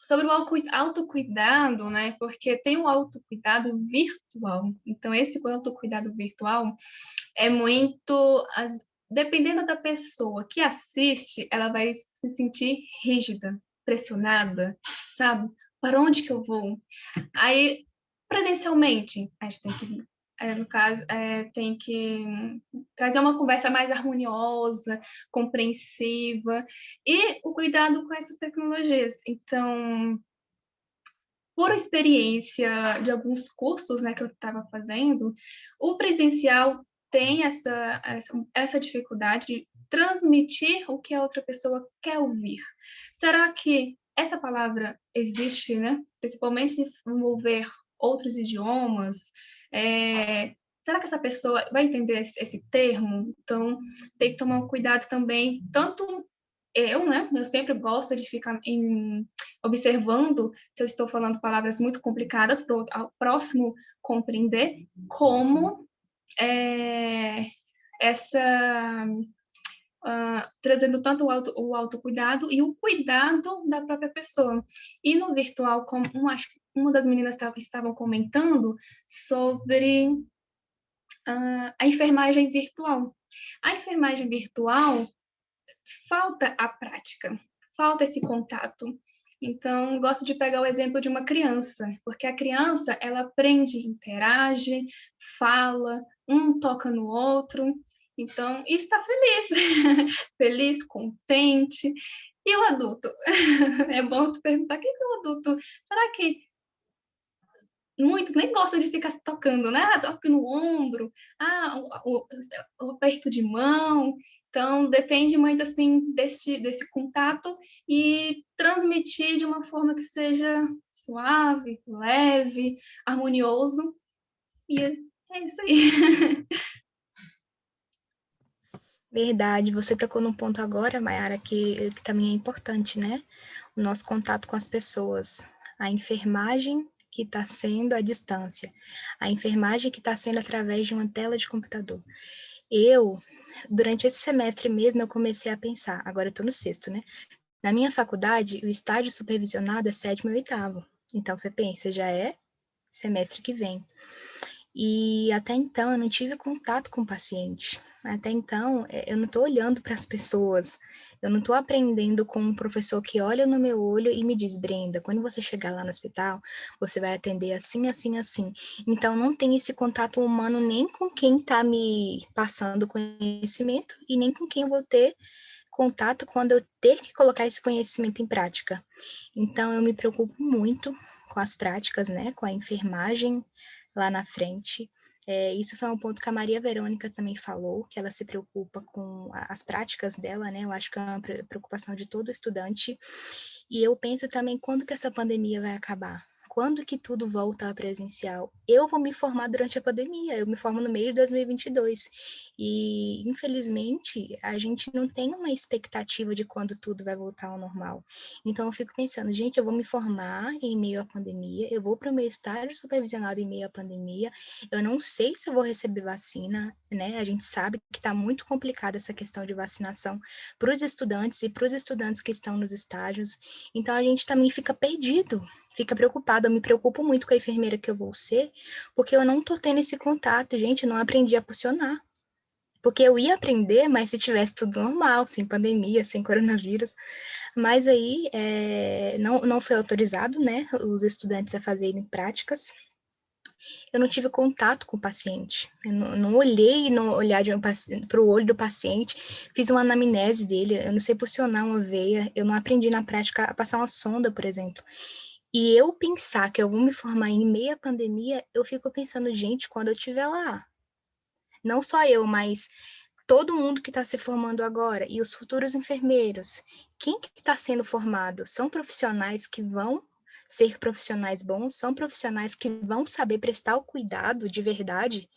Sobre o autocuidado, né? Porque tem o autocuidado virtual. Então, esse autocuidado virtual é muito... dependendo da pessoa que assiste, ela vai se sentir rígida, pressionada, sabe? Para onde que eu vou? Aí, presencialmente, a gente tem que, no caso, tem que trazer uma conversa mais harmoniosa, compreensiva, e o cuidado com essas tecnologias. Então, por experiência de alguns cursos, né, que eu estava fazendo, o presencial tem essa dificuldade de transmitir o que a outra pessoa quer ouvir. Será que essa palavra existe, né? Principalmente se envolver outros idiomas, será que essa pessoa vai entender esse termo? Então, tem que tomar cuidado também, tanto né? Eu sempre gosto de ficar observando se eu estou falando palavras muito complicadas para o próximo compreender, como trazendo tanto o autocuidado e o cuidado da própria pessoa. E no virtual, como acho que uma das meninas estavam comentando sobre a enfermagem virtual. A enfermagem virtual falta a prática, falta esse contato. Então, gosto de pegar o exemplo de uma criança, porque a criança, ela aprende, interage, fala, um toca no outro, então, e está feliz, feliz, contente. E o adulto? É bom se perguntar, o que é o adulto? Será que muitos nem gostam de ficar se tocando, né? Toca no ombro, o aperto de mão. Então, depende muito, assim, desse contato e transmitir de uma forma que seja suave, leve, harmonioso. E é isso aí. Verdade, você tocou num ponto agora, Mayara, que também é importante, né? O nosso contato com as pessoas. A enfermagem que está sendo à distância. A enfermagem que está sendo através de uma tela de computador. Durante esse semestre mesmo, eu comecei a pensar, agora eu estou no 6º, né? Na minha faculdade, o estágio supervisionado é 7º e 8º. Então, você pensa, já é semestre que vem. E até então eu não tive contato com o paciente. Até então eu não estou olhando para as pessoas. Eu não estou aprendendo com um professor que olha no meu olho e me diz, Brenda, quando você chegar lá no hospital, você vai atender assim, assim, assim. Então não tem esse contato humano nem com quem está me passando conhecimento e nem com quem eu vou ter contato quando eu ter que colocar esse conhecimento em prática. Então eu me preocupo muito com as práticas, né, com a enfermagem lá na frente. Isso foi um ponto que a Maria Verônica também falou, que ela se preocupa com as práticas dela, né? Eu acho que é uma preocupação de todo estudante. E eu penso também quando que essa pandemia vai acabar. Quando que tudo volta ao presencial? Eu vou me formar durante a pandemia, eu me formo no meio de 2022. E, infelizmente, a gente não tem uma expectativa de quando tudo vai voltar ao normal. Então, eu fico pensando, gente, eu vou me formar em meio à pandemia, eu vou para o meu estágio supervisionado em meio à pandemia, eu não sei se eu vou receber vacina, né? A gente sabe que está muito complicada essa questão de vacinação para os estudantes e para os estudantes que estão nos estágios. Então, a gente também fica perdido, fica preocupado. Eu me preocupo muito com a enfermeira que eu vou ser, porque eu não tô tendo esse contato, gente, eu não aprendi a posicionar. Porque eu ia aprender, mas se tivesse tudo normal, sem pandemia, sem coronavírus. Mas aí não foi autorizado, né, os estudantes a fazerem práticas. Eu não tive contato com o paciente. Eu não olhei no olhar para o olho do paciente, fiz uma anamnese dele, eu não sei posicionar uma veia, eu não aprendi na prática a passar uma sonda, por exemplo. E eu pensar que eu vou me formar em meia pandemia, eu fico pensando, gente, quando eu estiver lá, não só eu, mas todo mundo que está se formando agora, e os futuros enfermeiros, quem que está sendo formado? São profissionais que vão ser profissionais bons, são profissionais que vão saber prestar o cuidado de verdade.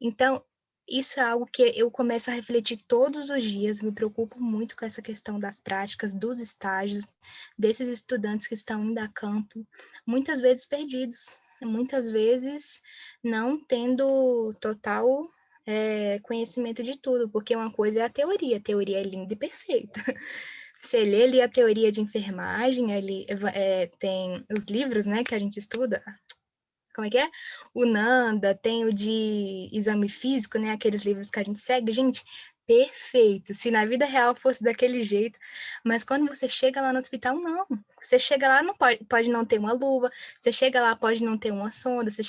Então, isso é algo que eu começo a refletir todos os dias, me preocupo muito com essa questão das práticas, dos estágios, desses estudantes que estão indo a campo, muitas vezes perdidos, muitas vezes não tendo total conhecimento de tudo, porque uma coisa é a teoria é linda e perfeita. Você lê ali a teoria de enfermagem, ali tem os livros, né, que a gente estuda, como é que é? O Nanda, tem o de exame físico, né, aqueles livros que a gente segue, gente, perfeito, se na vida real fosse daquele jeito, mas quando você chega lá no hospital, não, você chega lá, não pode não ter uma luva, você chega lá, pode não ter uma sonda, você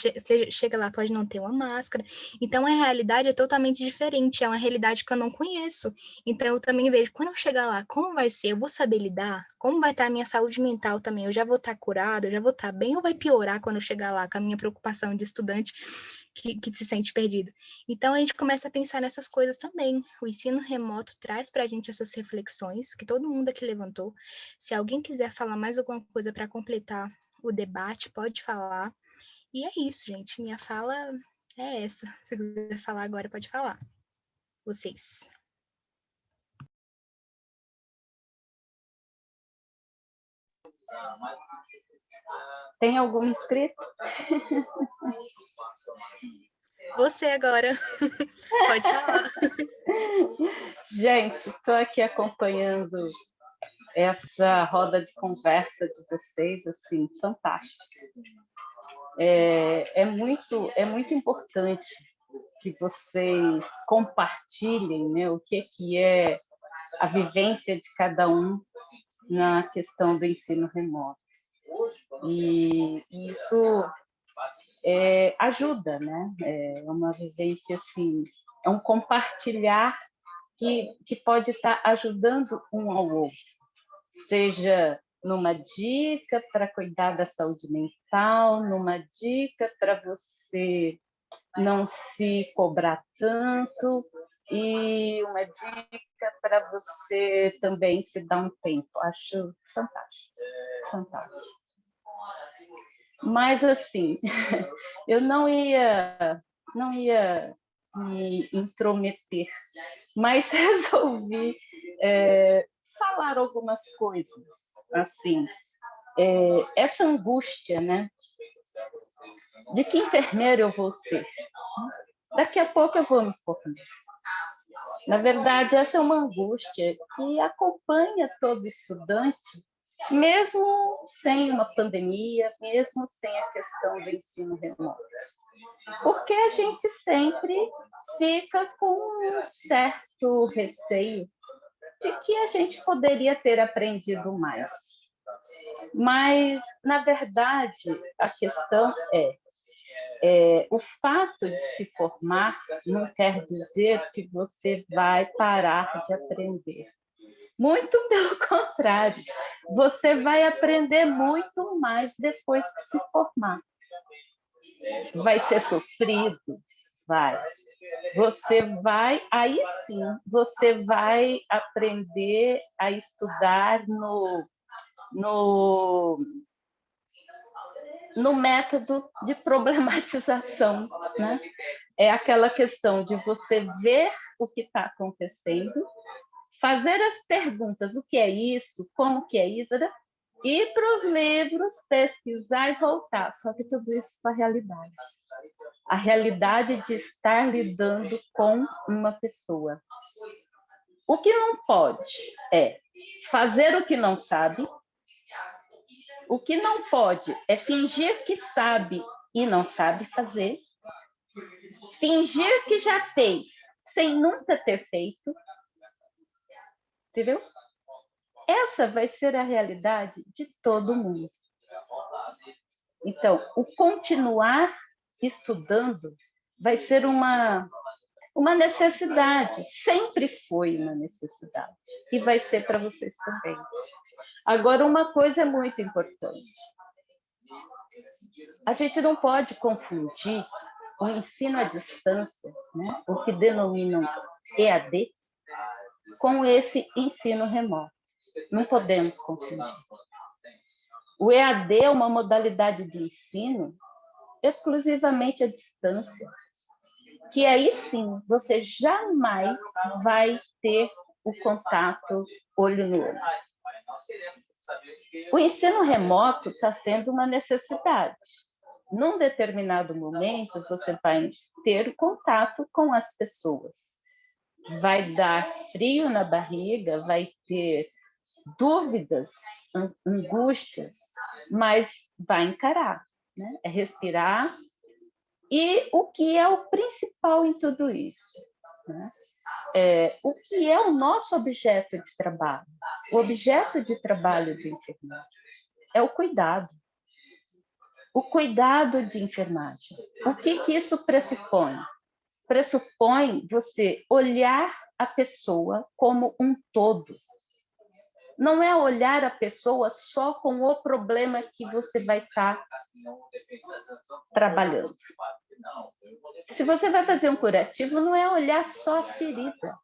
chega lá, pode não ter uma máscara, então a realidade é totalmente diferente, é uma realidade que eu não conheço, então eu também vejo, quando eu chegar lá, como vai ser, eu vou saber lidar, como vai estar a minha saúde mental também, eu já vou estar curada, eu já vou estar bem, ou vai piorar quando eu chegar lá, com a minha preocupação de estudante que se sente perdido. Então, a gente começa a pensar nessas coisas também. O ensino remoto traz para a gente essas reflexões que todo mundo aqui levantou. Se alguém quiser falar mais alguma coisa para completar o debate, pode falar. E é isso, gente. Minha fala é essa. Se quiser falar agora, pode falar. Vocês. Tem algum inscrito? Você agora. Pode falar. Gente, estou aqui acompanhando essa roda de conversa de vocês, assim, fantástica. É muito importante que vocês compartilhem, né, o que é a vivência de cada um na questão do ensino remoto. E isso ajuda, né? É uma vivência assim, é um compartilhar que pode estar ajudando um ao outro, seja numa dica para cuidar da saúde mental, numa dica para você não se cobrar tanto e uma dica para você também se dar um tempo. Acho fantástico, fantástico. Mas assim, eu não ia me intrometer, mas resolvi falar algumas coisas, assim, essa angústia, né? De que enfermeiro eu vou ser? Daqui a pouco eu vou me formar. Na verdade, essa é uma angústia que acompanha todo estudante, mesmo sem uma pandemia, mesmo sem a questão do ensino remoto. Porque a gente sempre fica com um certo receio de que a gente poderia ter aprendido mais. Mas, na verdade, a questão o fato de se formar não quer dizer que você vai parar de aprender. Muito pelo contrário, você vai aprender muito mais depois que se formar. Vai ser sofrido? Vai. Você vai, aí sim, você vai aprender a estudar no método de problematização, né? É aquela questão de você ver o que está acontecendo, fazer as perguntas, o que é isso, como que é isso, né? Ir para os livros, pesquisar e voltar, só que tudo isso com a realidade. A realidade de estar lidando com uma pessoa. O que não pode é fazer o que não sabe. O que não pode é fingir que sabe e não sabe fazer. Fingir que já fez sem nunca ter feito. Entendeu? Essa vai ser a realidade de todo mundo. Então, o continuar estudando vai ser uma necessidade, sempre foi uma necessidade, e vai ser para vocês também. Agora, uma coisa é muito importante. A gente não pode confundir o ensino à distância, né, o que denominam EAD, com esse ensino remoto. Não podemos confundir. O EAD é uma modalidade de ensino exclusivamente à distância, que aí sim você jamais vai ter o contato olho no olho. O ensino remoto está sendo uma necessidade. num determinado momento, você vai ter contato com as pessoas. Vai dar frio na barriga, vai ter dúvidas, angústias, mas vai encarar, né? É respirar. E o que é o principal em tudo isso, né? O que é o nosso objeto de trabalho? O objeto de trabalho do enfermeiro é o cuidado. O cuidado de enfermagem. O que isso pressupõe? Pressupõe você olhar a pessoa como um todo. Não é olhar a pessoa só com o problema que você vai estar trabalhando. Se você vai fazer um curativo, não é olhar só a ferida.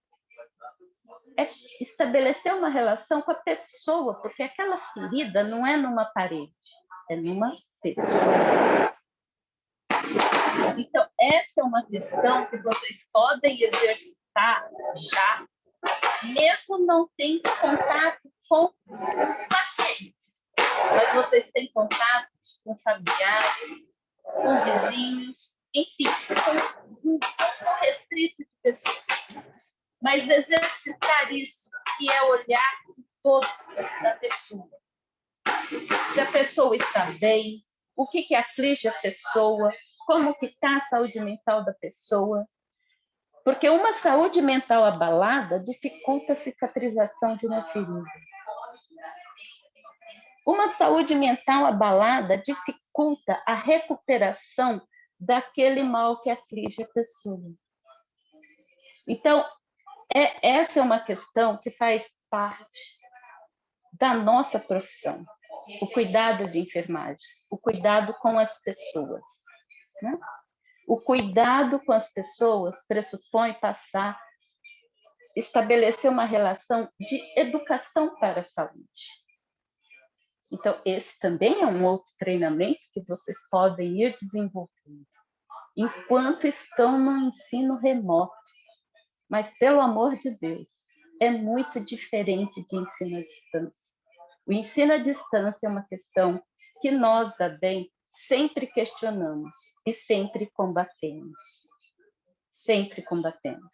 É estabelecer uma relação com a pessoa, porque aquela ferida não é numa parede, é numa pessoa. Então, essa é uma questão que vocês podem exercitar já, mesmo não tendo contato com pacientes, mas vocês têm contatos com familiares, com vizinhos, enfim, com um grupo restrito de pessoas. Mas exercitar isso, que é olhar o todo da pessoa. Se a pessoa está bem, o que aflige a pessoa, como que está a saúde mental da pessoa. Porque uma saúde mental abalada dificulta a cicatrização de uma ferida. Uma saúde mental abalada dificulta a recuperação daquele mal que aflige a pessoa. Então, essa é uma questão que faz parte da nossa profissão. O cuidado de enfermagem, o cuidado com as pessoas, né? O cuidado com as pessoas pressupõe estabelecer uma relação de educação para a saúde. Então, esse também é um outro treinamento que vocês podem ir desenvolvendo enquanto estão no ensino remoto. Mas, pelo amor de Deus, é muito diferente de ensino à distância. O ensino à distância é uma questão que nós, da BEM, sempre questionamos e sempre combatemos. Sempre combatemos.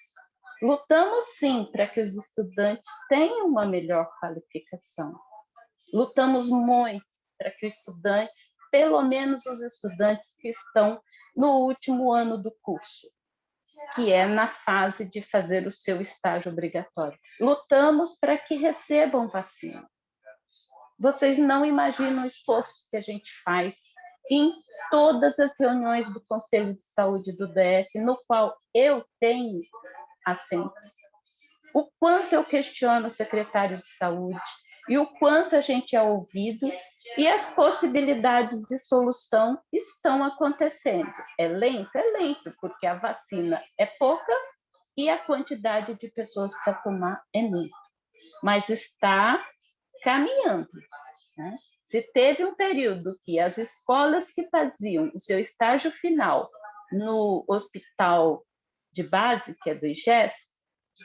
Lutamos, sim, para que os estudantes tenham uma melhor qualificação. Lutamos muito para que os estudantes, pelo menos os estudantes que estão no último ano do curso, que é na fase de fazer o seu estágio obrigatório. Lutamos para que recebam vacina. Vocês não imaginam o esforço que a gente faz em todas as reuniões do Conselho de Saúde do DF, no qual eu tenho assento. O quanto eu questiono o secretário de saúde e o quanto a gente é ouvido e as possibilidades de solução estão acontecendo. É lento, porque a vacina é pouca e a quantidade de pessoas para tomar é muita. Mas está caminhando, né? Se teve um período que as escolas que faziam o seu estágio final no hospital de base, que é do IGES,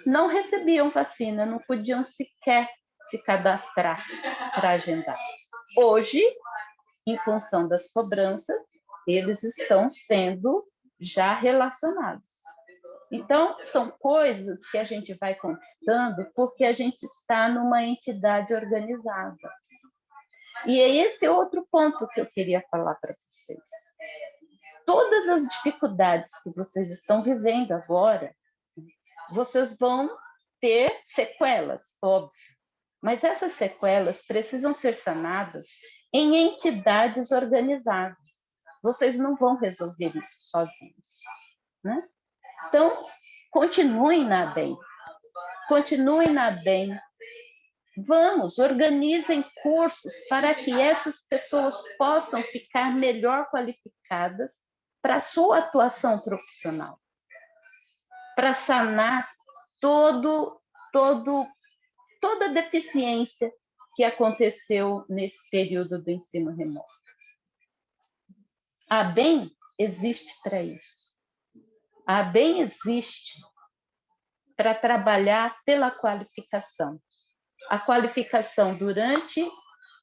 não recebiam vacina, não podiam sequer se cadastrar para agendar. Hoje, em função das cobranças, eles estão sendo já relacionados. Então, são coisas que a gente vai conquistando porque a gente está numa entidade organizada. E é esse outro ponto que eu queria falar para vocês. Todas as dificuldades que vocês estão vivendo agora, vocês vão ter sequelas, óbvio. Mas essas sequelas precisam ser sanadas em entidades organizadas. Vocês não vão resolver isso sozinhos, né? Então, continuem na BEM. Continuem na BEM. Vamos, organizem cursos para que essas pessoas possam ficar melhor qualificadas para a sua atuação profissional, para sanar toda a deficiência que aconteceu nesse período do ensino remoto. A BEM existe para isso. A BEM existe para trabalhar pela qualificação. A qualificação durante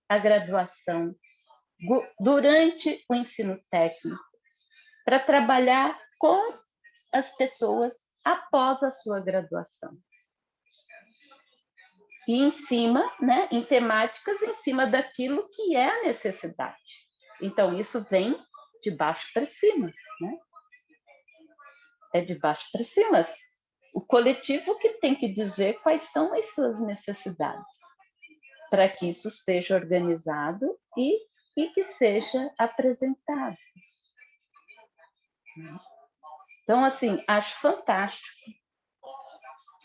a graduação, durante o ensino técnico, para trabalhar com as pessoas após a sua graduação. E em cima, né, em temáticas em cima daquilo que é a necessidade. Então, isso vem de baixo para cima, né? É de baixo para cima. O coletivo que tem que dizer quais são as suas necessidades, para que isso seja organizado e que seja apresentado. Então, assim, acho fantástico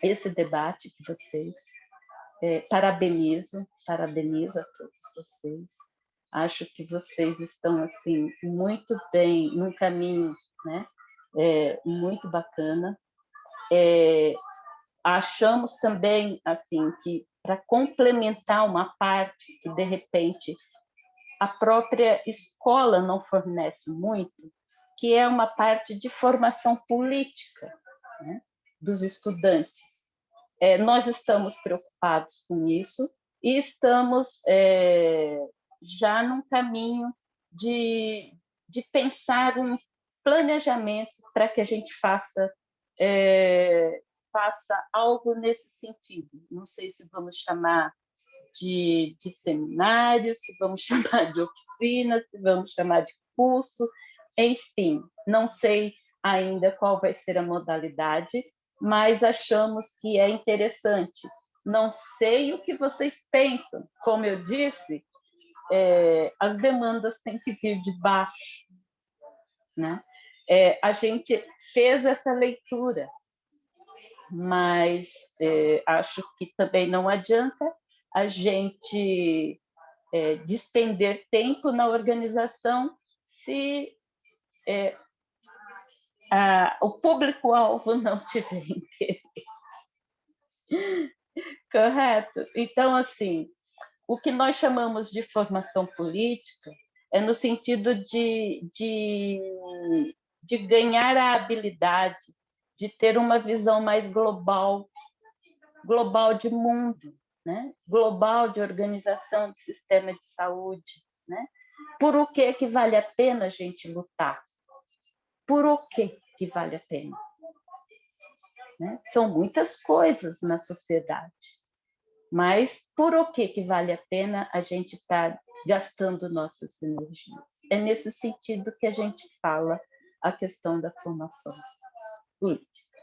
esse debate que vocês... parabenizo a todos vocês. Acho que vocês estão, assim, muito bem, num caminho, né, muito bacana. Achamos também, assim, que para complementar uma parte que, de repente, a própria escola não fornece muito, que é uma parte de formação política, né, dos estudantes. Nós estamos preocupados com isso e estamos já num caminho de pensar um planejamento para que a gente faça algo nesse sentido. Não sei se vamos chamar de seminários, se vamos chamar de oficina, se vamos chamar de curso, enfim, não sei ainda qual vai ser a modalidade, mas achamos que é interessante. Não sei o que vocês pensam. Como eu disse, as demandas têm que vir de baixo, né? A gente fez essa leitura, mas acho que também não adianta a gente despender tempo na organização se o público-alvo não tiver interesse. Correto? Então, assim, o que nós chamamos de formação política é no sentido de ganhar a habilidade de ter uma visão mais global de mundo, né? Global de organização de sistema de saúde, né? Por o que vale a pena a gente lutar? Por o que vale a pena? Né? São muitas coisas na sociedade, mas por o que vale a pena a gente estar gastando nossas energias? É nesse sentido que a gente fala a questão da formação política.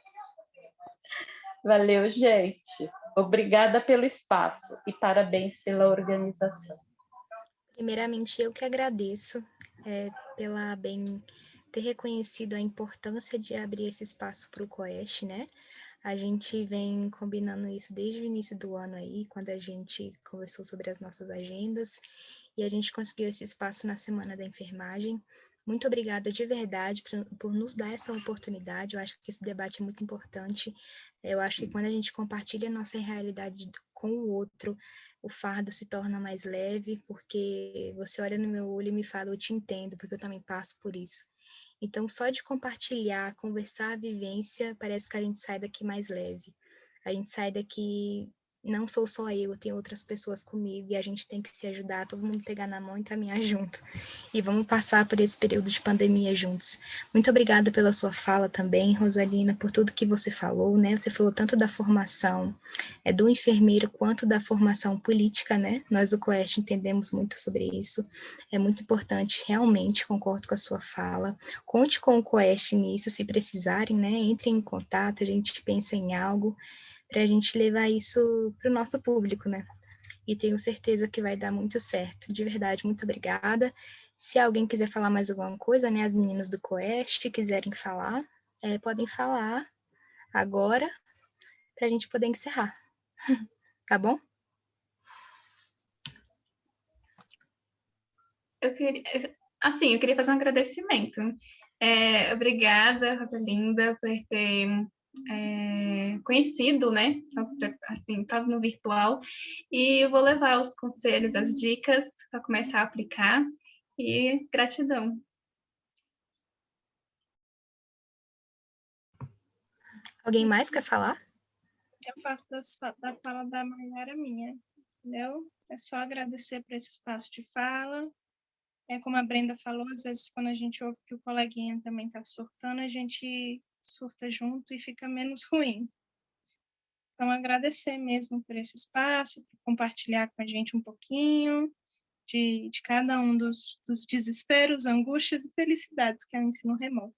Valeu, gente. Obrigada pelo espaço e parabéns pela organização. Primeiramente, eu que agradeço pela BEM ter reconhecido a importância de abrir esse espaço para o COEST, né? A gente vem combinando isso desde o início do ano aí, quando a gente conversou sobre as nossas agendas, e a gente conseguiu esse espaço na Semana da Enfermagem. Muito obrigada de verdade por nos dar essa oportunidade. Eu acho que esse debate é muito importante. Eu acho que quando a gente compartilha a nossa realidade com o outro, o fardo se torna mais leve, porque você olha no meu olho e me fala, eu te entendo, porque eu também passo por isso. Então, só de compartilhar, conversar a vivência, parece que a gente sai daqui mais leve. A gente sai daqui, não sou só eu, tem outras pessoas comigo, e a gente tem que se ajudar, todo mundo pegar na mão e caminhar junto. E vamos passar por esse período de pandemia juntos. Muito obrigada pela sua fala também, Rosalina, por tudo que você falou, né? Você falou tanto da formação do enfermeiro quanto da formação política, né? Nós do COEST entendemos muito sobre isso. É muito importante, realmente, concordo com a sua fala. Conte com o COEST nisso, se precisarem, né? Entrem em contato, a gente pensa em algo para a gente levar isso para o nosso público, né? E tenho certeza que vai dar muito certo. De verdade, muito obrigada. Se alguém quiser falar mais alguma coisa, né? As meninas do COEST quiserem falar, podem falar agora para a gente poder encerrar. Tá bom? Eu queria fazer um agradecimento. Obrigada, Rosalinda, por ter conhecido, né? Assim, estava no virtual. E eu vou levar os conselhos, as dicas para começar a aplicar. E gratidão. Alguém mais quer falar? Eu faço da fala da Mayara minha, entendeu? É só agradecer por esse espaço de fala. Como a Brenda falou, às vezes quando a gente ouve que o coleguinha também está surtando, a gente surta junto e fica menos ruim. Então, agradecer mesmo por esse espaço, por compartilhar com a gente um pouquinho de cada um dos desesperos, angústias e felicidades que é o ensino remoto.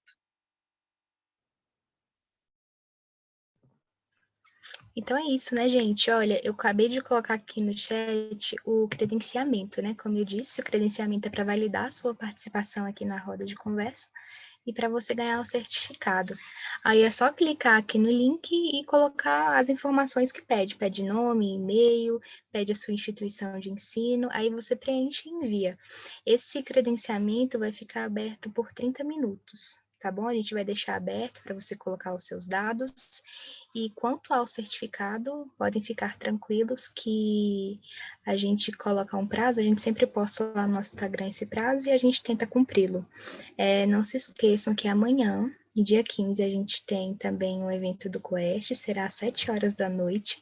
Então é isso, né, gente? Olha, eu acabei de colocar aqui no chat o credenciamento, né? Como eu disse, o credenciamento é para validar a sua participação aqui na roda de conversa e para você ganhar o certificado. Aí é só clicar aqui no link e colocar as informações que pede. Pede nome, e-mail, pede a sua instituição de ensino, aí você preenche e envia. Esse credenciamento vai ficar aberto por 30 minutos, tá bom? A gente vai deixar aberto para você colocar os seus dados. E quanto ao certificado, podem ficar tranquilos que a gente coloca um prazo, a gente sempre posta lá no nosso Instagram esse prazo e a gente tenta cumpri-lo. Não se esqueçam que amanhã, dia 15, a gente tem também um evento do COEST, será às 7 horas da noite,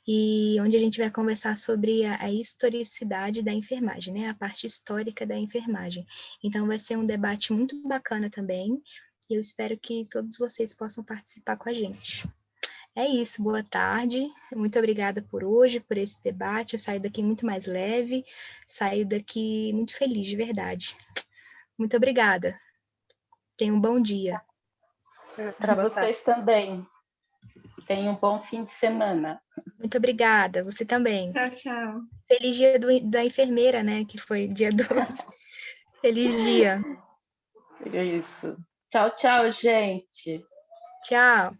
e onde a gente vai conversar sobre a historicidade da enfermagem, né? A parte histórica da enfermagem. Então, vai ser um debate muito bacana também, e eu espero que todos vocês possam participar com a gente. É isso, boa tarde, muito obrigada por hoje, por esse debate, eu saio daqui muito mais leve, saio daqui muito feliz, de verdade. Muito obrigada, tenham um bom dia. Para vocês também, tenham um bom fim de semana. Muito obrigada, você também. Tchau, tchau. Feliz dia da enfermeira, né, que foi dia 12. Feliz dia. É isso. Tchau, tchau, gente. Tchau.